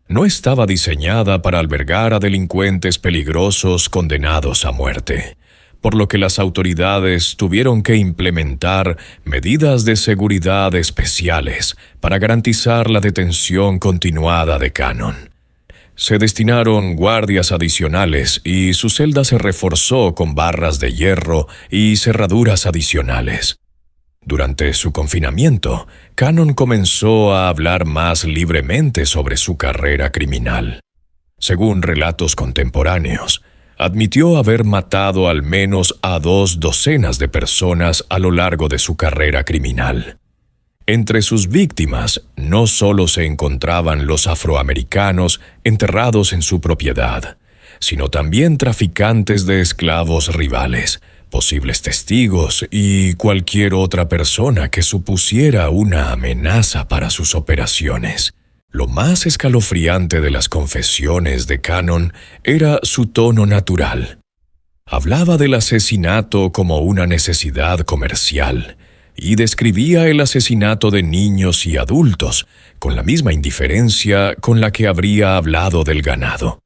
No estaba diseñada para albergar a delincuentes peligrosos condenados a muerte, por lo que las autoridades tuvieron que implementar medidas de seguridad especiales para garantizar la detención continuada de Cannon. Se destinaron guardias adicionales y su celda se reforzó con barras de hierro y cerraduras adicionales. Durante su confinamiento, Cannon comenzó a hablar más libremente sobre su carrera criminal. Según relatos contemporáneos, admitió haber matado al menos a 2 docenas de personas a lo largo de su carrera criminal. Entre sus víctimas no solo se encontraban los afroamericanos enterrados en su propiedad, sino también traficantes de esclavos rivales, posibles testigos y cualquier otra persona que supusiera una amenaza para sus operaciones. Lo más escalofriante de las confesiones de Cannon era su tono natural. Hablaba del asesinato como una necesidad comercial y describía el asesinato de niños y adultos con la misma indiferencia con la que habría hablado del ganado.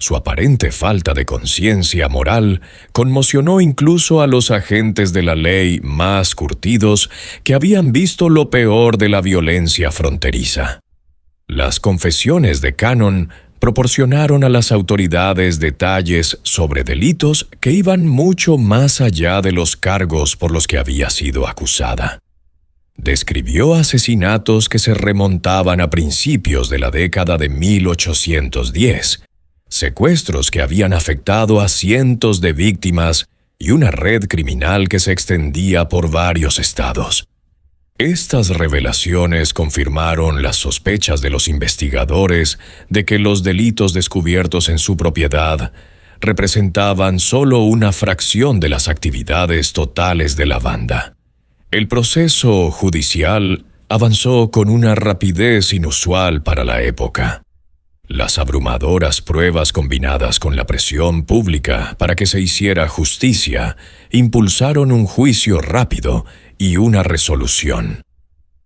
Su aparente falta de conciencia moral conmocionó incluso a los agentes de la ley más curtidos que habían visto lo peor de la violencia fronteriza. Las confesiones de Cannon proporcionaron a las autoridades detalles sobre delitos que iban mucho más allá de los cargos por los que había sido acusada. Describió asesinatos que se remontaban a principios de la década de 1810, secuestros que habían afectado a cientos de víctimas y una red criminal que se extendía por varios estados. Estas revelaciones confirmaron las sospechas de los investigadores de que los delitos descubiertos en su propiedad representaban solo una fracción de las actividades totales de la banda. El proceso judicial avanzó con una rapidez inusual para la época. Las abrumadoras pruebas combinadas con la presión pública para que se hiciera justicia impulsaron un juicio rápido y una resolución.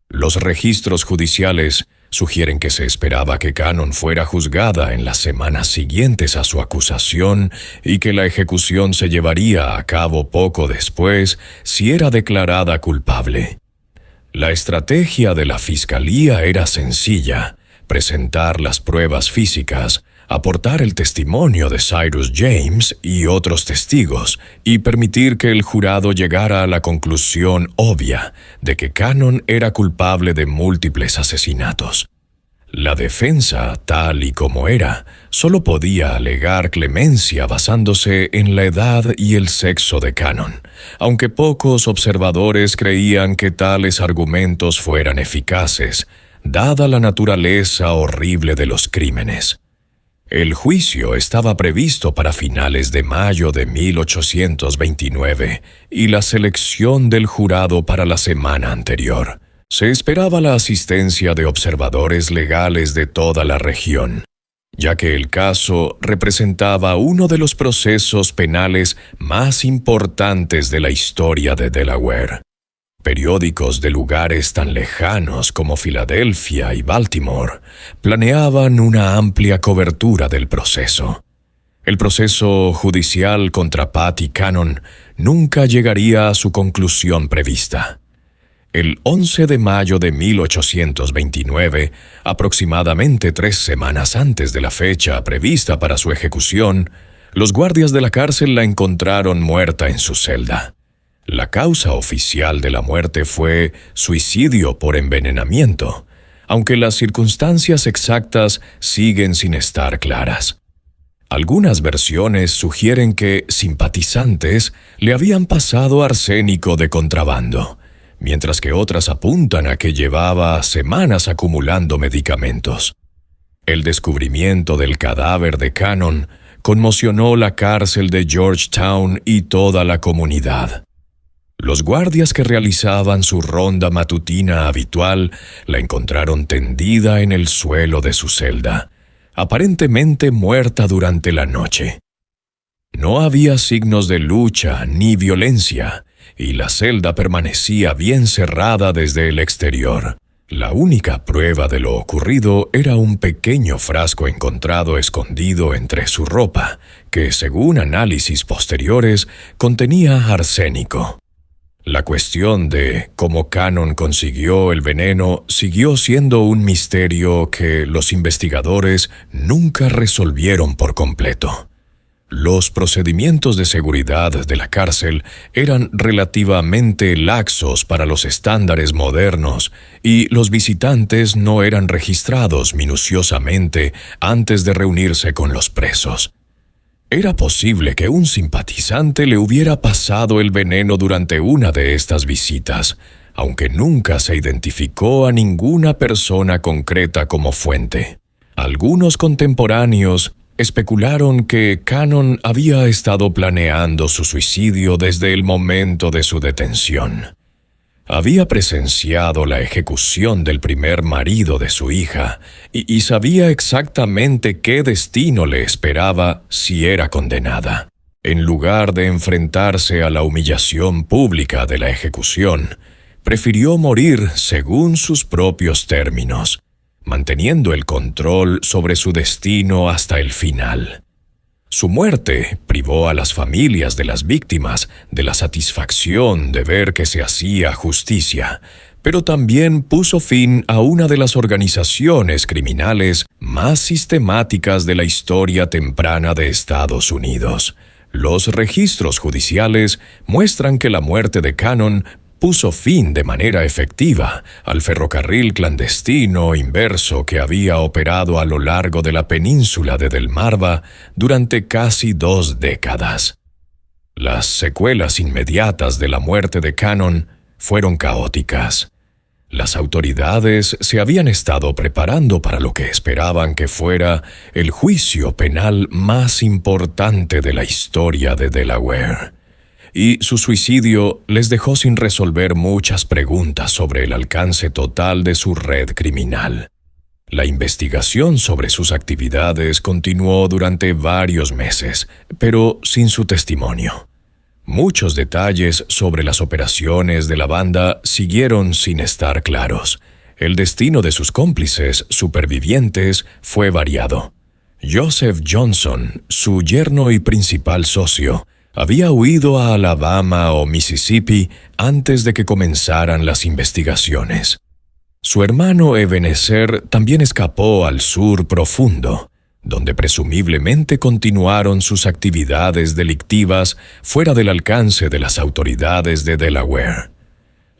Los registros judiciales sugieren que se esperaba que Cannon fuera juzgada en las semanas siguientes a su acusación y que la ejecución se llevaría a cabo poco después si era declarada culpable. La estrategia de la fiscalía era sencilla: presentar las pruebas físicas, aportar el testimonio de Cyrus James y otros testigos, y permitir que el jurado llegara a la conclusión obvia de que Cannon era culpable de múltiples asesinatos. La defensa, tal y como era, solo podía alegar clemencia basándose en la edad y el sexo de Cannon, aunque pocos observadores creían que tales argumentos fueran eficaces, dada la naturaleza horrible de los crímenes. El juicio estaba previsto para finales de mayo de 1829 y la selección del jurado para la semana anterior. Se esperaba la asistencia de observadores legales de toda la región, ya que el caso representaba uno de los procesos penales más importantes de la historia de Delaware. Periódicos de lugares tan lejanos como Filadelfia y Baltimore planeaban una amplia cobertura del proceso. El proceso judicial contra Patty Cannon nunca llegaría a su conclusión prevista. El 11 de mayo de 1829, aproximadamente 3 semanas antes de la fecha prevista para su ejecución, los guardias de la cárcel la encontraron muerta en su celda. La causa oficial de la muerte fue suicidio por envenenamiento, aunque las circunstancias exactas siguen sin estar claras. Algunas versiones sugieren que simpatizantes le habían pasado arsénico de contrabando, mientras que otras apuntan a que llevaba semanas acumulando medicamentos. El descubrimiento del cadáver de Cannon conmocionó la cárcel de Georgetown y toda la comunidad. Los guardias que realizaban su ronda matutina habitual la encontraron tendida en el suelo de su celda, aparentemente muerta durante la noche. No había signos de lucha ni violencia, y la celda permanecía bien cerrada desde el exterior. La única prueba de lo ocurrido era un pequeño frasco encontrado escondido entre su ropa, que, según análisis posteriores, contenía arsénico. La cuestión de cómo Cannon consiguió el veneno siguió siendo un misterio que los investigadores nunca resolvieron por completo. Los procedimientos de seguridad de la cárcel eran relativamente laxos para los estándares modernos y los visitantes no eran registrados minuciosamente antes de reunirse con los presos. Era posible que un simpatizante le hubiera pasado el veneno durante una de estas visitas, aunque nunca se identificó a ninguna persona concreta como fuente. Algunos contemporáneos especularon que Cannon había estado planeando su suicidio desde el momento de su detención. Había presenciado la ejecución del primer marido de su hija y sabía exactamente qué destino le esperaba si era condenada. En lugar de enfrentarse a la humillación pública de la ejecución, prefirió morir según sus propios términos, manteniendo el control sobre su destino hasta el final. Su muerte privó a las familias de las víctimas de la satisfacción de ver que se hacía justicia, pero también puso fin a una de las organizaciones criminales más sistemáticas de la historia temprana de Estados Unidos. Los registros judiciales muestran que la muerte de Cannon puso fin de manera efectiva al ferrocarril clandestino inverso que había operado a lo largo de la península de Delmarva durante casi 2 décadas. Las secuelas inmediatas de la muerte de Cannon fueron caóticas. Las autoridades se habían estado preparando para lo que esperaban que fuera el juicio penal más importante de la historia de Delaware. Y su suicidio les dejó sin resolver muchas preguntas sobre el alcance total de su red criminal. La investigación sobre sus actividades continuó durante varios meses, pero sin su testimonio. Muchos detalles sobre las operaciones de la banda siguieron sin estar claros. El destino de sus cómplices supervivientes fue variado. Joseph Johnson, su yerno y principal socio, había huido a Alabama o Mississippi antes de que comenzaran las investigaciones. Su hermano Ebenezer también escapó al sur profundo, donde presumiblemente continuaron sus actividades delictivas fuera del alcance de las autoridades de Delaware.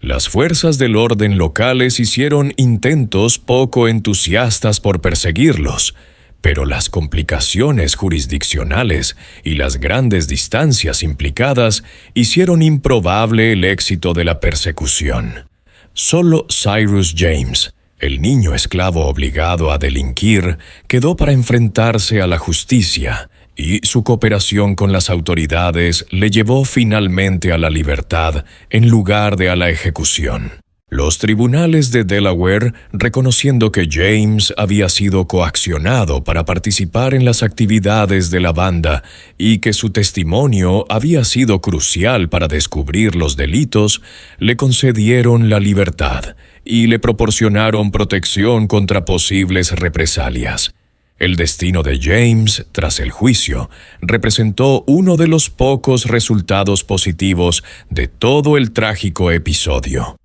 Las fuerzas del orden locales hicieron intentos poco entusiastas por perseguirlos, pero las complicaciones jurisdiccionales y las grandes distancias implicadas hicieron improbable el éxito de la persecución. Solo Cyrus James, el niño esclavo obligado a delinquir, quedó para enfrentarse a la justicia, y su cooperación con las autoridades le llevó finalmente a la libertad en lugar de a la ejecución. Los tribunales de Delaware, reconociendo que James había sido coaccionado para participar en las actividades de la banda y que su testimonio había sido crucial para descubrir los delitos, le concedieron la libertad y le proporcionaron protección contra posibles represalias. El destino de James, tras el juicio, representó uno de los pocos resultados positivos de todo el trágico episodio.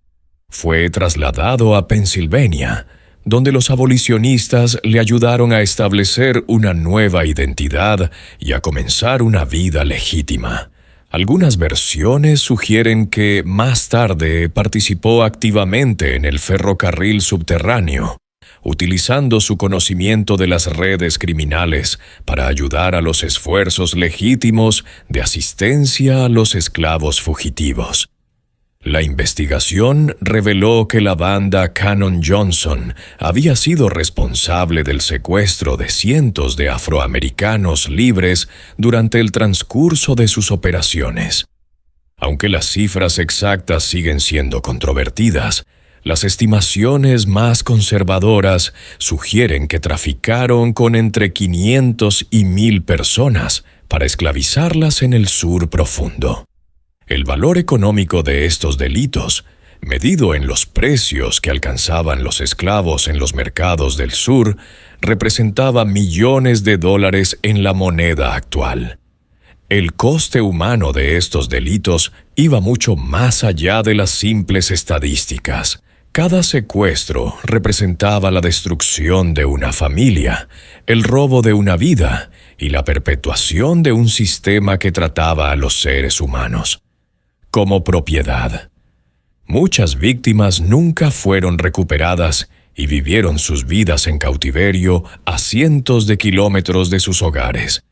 Fue trasladado a Pensilvania, donde los abolicionistas le ayudaron a establecer una nueva identidad y a comenzar una vida legítima. Algunas versiones sugieren que más tarde participó activamente en el ferrocarril subterráneo, utilizando su conocimiento de las redes criminales para ayudar a los esfuerzos legítimos de asistencia a los esclavos fugitivos. La investigación reveló que la banda Cannon Johnson había sido responsable del secuestro de cientos de afroamericanos libres durante el transcurso de sus operaciones. Aunque las cifras exactas siguen siendo controvertidas, las estimaciones más conservadoras sugieren que traficaron con entre 500 y 1,000 personas para esclavizarlas en el sur profundo. El valor económico de estos delitos, medido en los precios que alcanzaban los esclavos en los mercados del sur, representaba millones de dólares en la moneda actual. El coste humano de estos delitos iba mucho más allá de las simples estadísticas. Cada secuestro representaba la destrucción de una familia, el robo de una vida y la perpetuación de un sistema que trataba a los seres humanos como propiedad. Muchas víctimas nunca fueron recuperadas y vivieron sus vidas en cautiverio a cientos de kilómetros de sus hogares.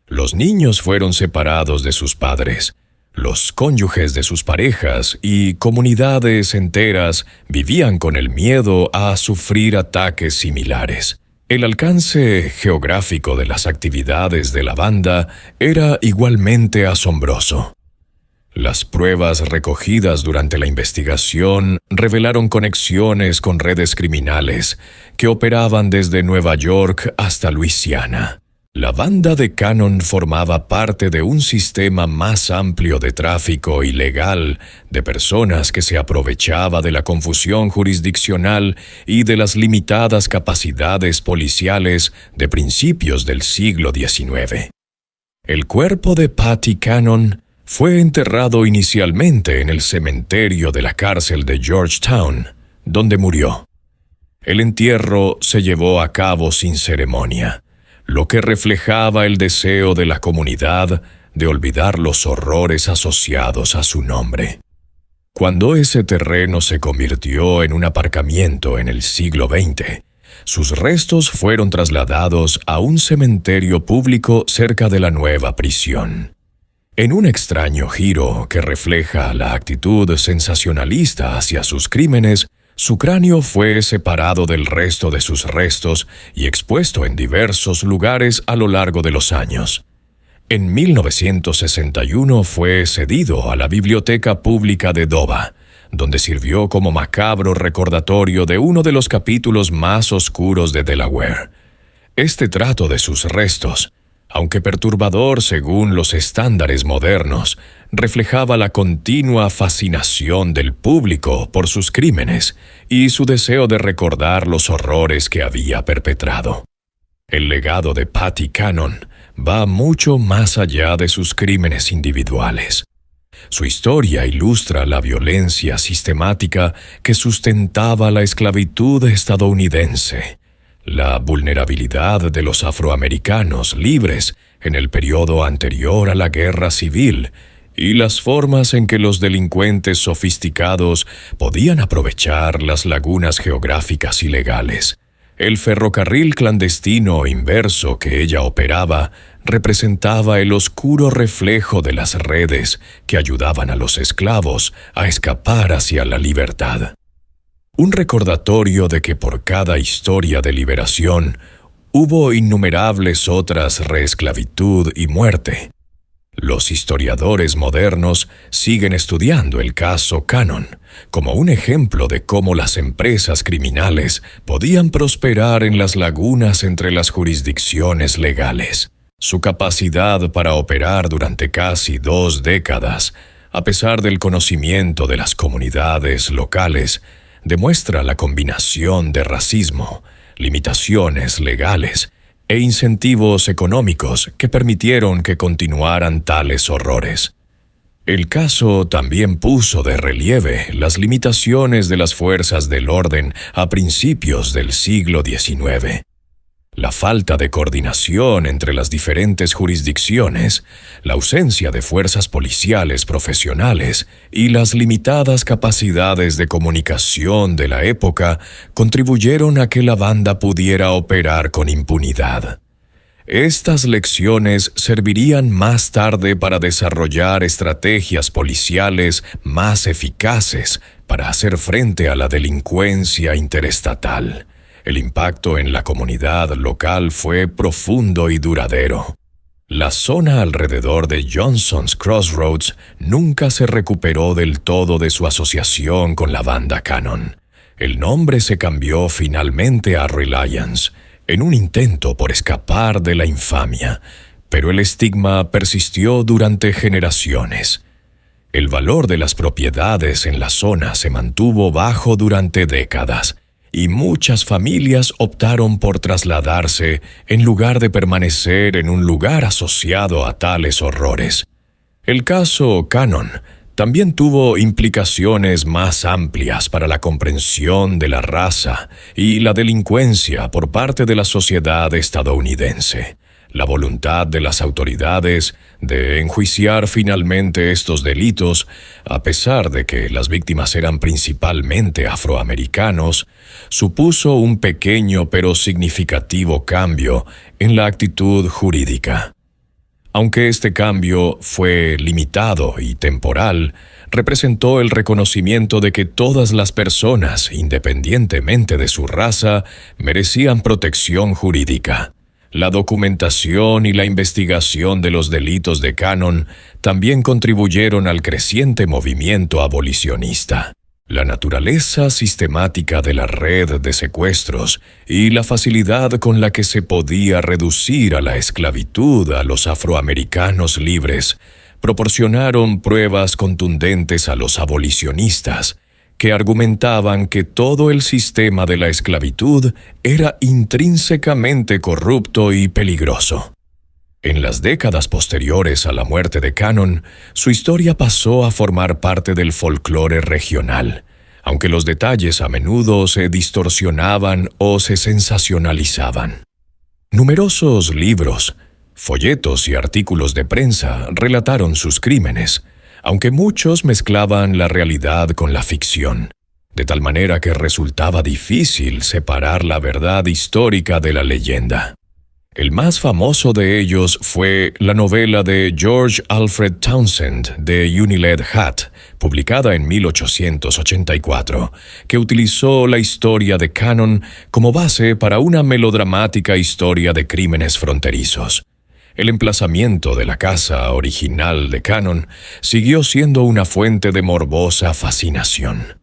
Los niños fueron separados de sus padres. Los cónyuges de sus parejas y comunidades enteras vivían con el miedo a sufrir ataques similares. El alcance geográfico de las actividades de la banda era igualmente asombroso. Las pruebas recogidas durante la investigación revelaron conexiones con redes criminales que operaban desde Nueva York hasta Luisiana. La banda de Cannon formaba parte de un sistema más amplio de tráfico ilegal de personas que se aprovechaba de la confusión jurisdiccional y de las limitadas capacidades policiales de principios del siglo XIX. El cuerpo de Patty Cannon fue enterrado inicialmente en el cementerio de la cárcel de Georgetown, donde murió. El entierro se llevó a cabo sin ceremonia, lo que reflejaba el deseo de la comunidad de olvidar los horrores asociados a su nombre. Cuando ese terreno se convirtió en un aparcamiento en el siglo XX, sus restos fueron trasladados a un cementerio público cerca de la nueva prisión. En un extraño giro que refleja la actitud sensacionalista hacia sus crímenes, su cráneo fue separado del resto de sus restos y expuesto en diversos lugares a lo largo de los años. En 1961 fue cedido a la Biblioteca Pública de Dover, donde sirvió como macabro recordatorio de uno de los capítulos más oscuros de Delaware. Este trato de sus restos, aunque perturbador según los estándares modernos, reflejaba la continua fascinación del público por sus crímenes y su deseo de recordar los horrores que había perpetrado. El legado de Patty Cannon va mucho más allá de sus crímenes individuales. Su historia ilustra la violencia sistemática que sustentaba la esclavitud estadounidense, la vulnerabilidad de los afroamericanos libres en el periodo anterior a la Guerra Civil y las formas en que los delincuentes sofisticados podían aprovechar las lagunas geográficas ilegales. El ferrocarril clandestino inverso que ella operaba representaba el oscuro reflejo de las redes que ayudaban a los esclavos a escapar hacia la libertad. Un recordatorio de que por cada historia de liberación hubo innumerables otras reesclavitud y muerte. Los historiadores modernos siguen estudiando el caso Cannon como un ejemplo de cómo las empresas criminales podían prosperar en las lagunas entre las jurisdicciones legales. Su capacidad para operar durante casi 2 décadas, a pesar del conocimiento de las comunidades locales, demuestra la combinación de racismo, limitaciones legales e incentivos económicos que permitieron que continuaran tales horrores. El caso también puso de relieve las limitaciones de las fuerzas del orden a principios del siglo XIX. La falta de coordinación entre las diferentes jurisdicciones, la ausencia de fuerzas policiales profesionales y las limitadas capacidades de comunicación de la época contribuyeron a que la banda pudiera operar con impunidad. Estas lecciones servirían más tarde para desarrollar estrategias policiales más eficaces para hacer frente a la delincuencia interestatal. El impacto en la comunidad local fue profundo y duradero. La zona alrededor de Johnson's Crossroads nunca se recuperó del todo de su asociación con la banda Cannon. El nombre se cambió finalmente a Reliance, en un intento por escapar de la infamia, pero el estigma persistió durante generaciones. El valor de las propiedades en la zona se mantuvo bajo durante décadas, y muchas familias optaron por trasladarse en lugar de permanecer en un lugar asociado a tales horrores. El caso Cannon también tuvo implicaciones más amplias para la comprensión de la raza y la delincuencia por parte de la sociedad estadounidense. La voluntad de las autoridades de enjuiciar finalmente estos delitos, a pesar de que las víctimas eran principalmente afroamericanos, supuso un pequeño pero significativo cambio en la actitud jurídica. Aunque este cambio fue limitado y temporal, representó el reconocimiento de que todas las personas, independientemente de su raza, merecían protección jurídica. La documentación y la investigación de los delitos de Cannon también contribuyeron al creciente movimiento abolicionista. La naturaleza sistemática de la red de secuestros y la facilidad con la que se podía reducir a la esclavitud a los afroamericanos libres proporcionaron pruebas contundentes a los abolicionistas, que argumentaban que todo el sistema de la esclavitud era intrínsecamente corrupto y peligroso. En las décadas posteriores a la muerte de Cannon, su historia pasó a formar parte del folclore regional, aunque los detalles a menudo se distorsionaban o se sensacionalizaban. Numerosos libros, folletos y artículos de prensa relataron sus crímenes, aunque muchos mezclaban la realidad con la ficción, de tal manera que resultaba difícil separar la verdad histórica de la leyenda. El más famoso de ellos fue la novela de George Alfred Townsend de Unilad Hat, publicada en 1884, que utilizó la historia de Cannon como base para una melodramática historia de crímenes fronterizos. El emplazamiento de la casa original de Cannon siguió siendo una fuente de morbosa fascinación.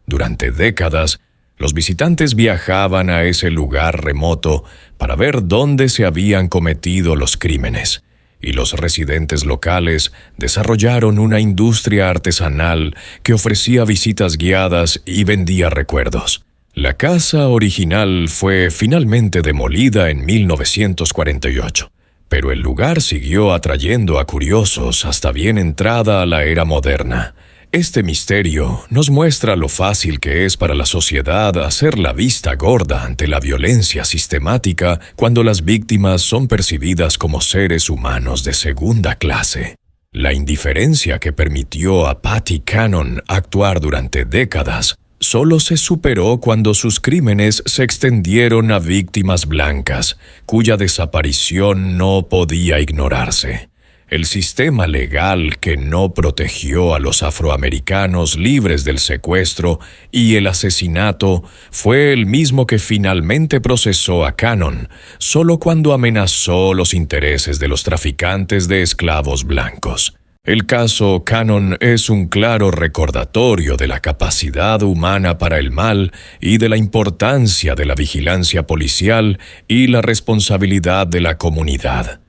Durante décadas, los visitantes viajaban a ese lugar remoto para ver dónde se habían cometido los crímenes, y los residentes locales desarrollaron una industria artesanal que ofrecía visitas guiadas y vendía recuerdos. La casa original fue finalmente demolida en 1948, pero el lugar siguió atrayendo a curiosos hasta bien entrada a la era moderna. Este misterio nos muestra lo fácil que es para la sociedad hacer la vista gorda ante la violencia sistemática cuando las víctimas son percibidas como seres humanos de segunda clase. La indiferencia que permitió a Patty Cannon actuar durante décadas solo se superó cuando sus crímenes se extendieron a víctimas blancas, cuya desaparición no podía ignorarse. El sistema legal que no protegió a los afroamericanos libres del secuestro y el asesinato fue el mismo que finalmente procesó a Cannon, solo cuando amenazó los intereses de los traficantes de esclavos blancos. El caso Cannon es un claro recordatorio de la capacidad humana para el mal y de la importancia de la vigilancia policial y la responsabilidad de la comunidad.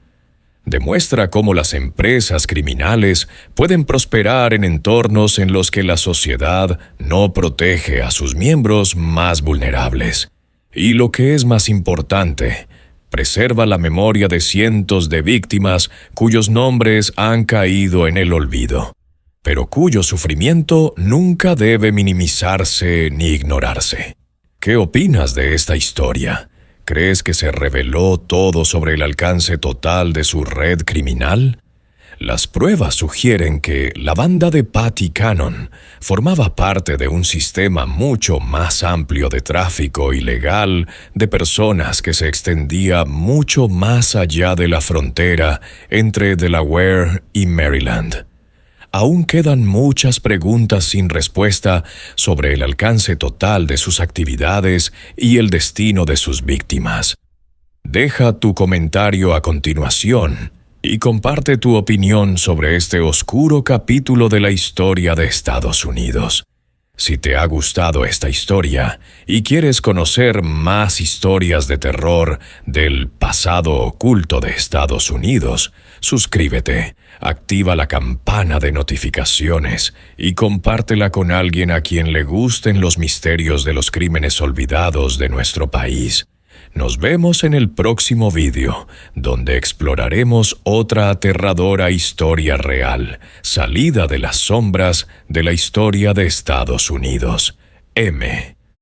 Demuestra cómo las empresas criminales pueden prosperar en entornos en los que la sociedad no protege a sus miembros más vulnerables. Y lo que es más importante, preserva la memoria de cientos de víctimas cuyos nombres han caído en el olvido, pero cuyo sufrimiento nunca debe minimizarse ni ignorarse. ¿Qué opinas de esta historia? ¿Crees que se reveló todo sobre el alcance total de su red criminal? Las pruebas sugieren que la banda de Patty Cannon formaba parte de un sistema mucho más amplio de tráfico ilegal de personas que se extendía mucho más allá de la frontera entre Delaware y Maryland. Aún quedan muchas preguntas sin respuesta sobre el alcance total de sus actividades y el destino de sus víctimas. Deja tu comentario a continuación y comparte tu opinión sobre este oscuro capítulo de la historia de Estados Unidos. Si te ha gustado esta historia y quieres conocer más historias de terror del pasado oculto de Estados Unidos, suscríbete, activa la campana de notificaciones y compártela con alguien a quien le gusten los misterios de los crímenes olvidados de nuestro país. Nos vemos en el próximo vídeo, donde exploraremos otra aterradora historia real, salida de las sombras de la historia de Estados Unidos. M.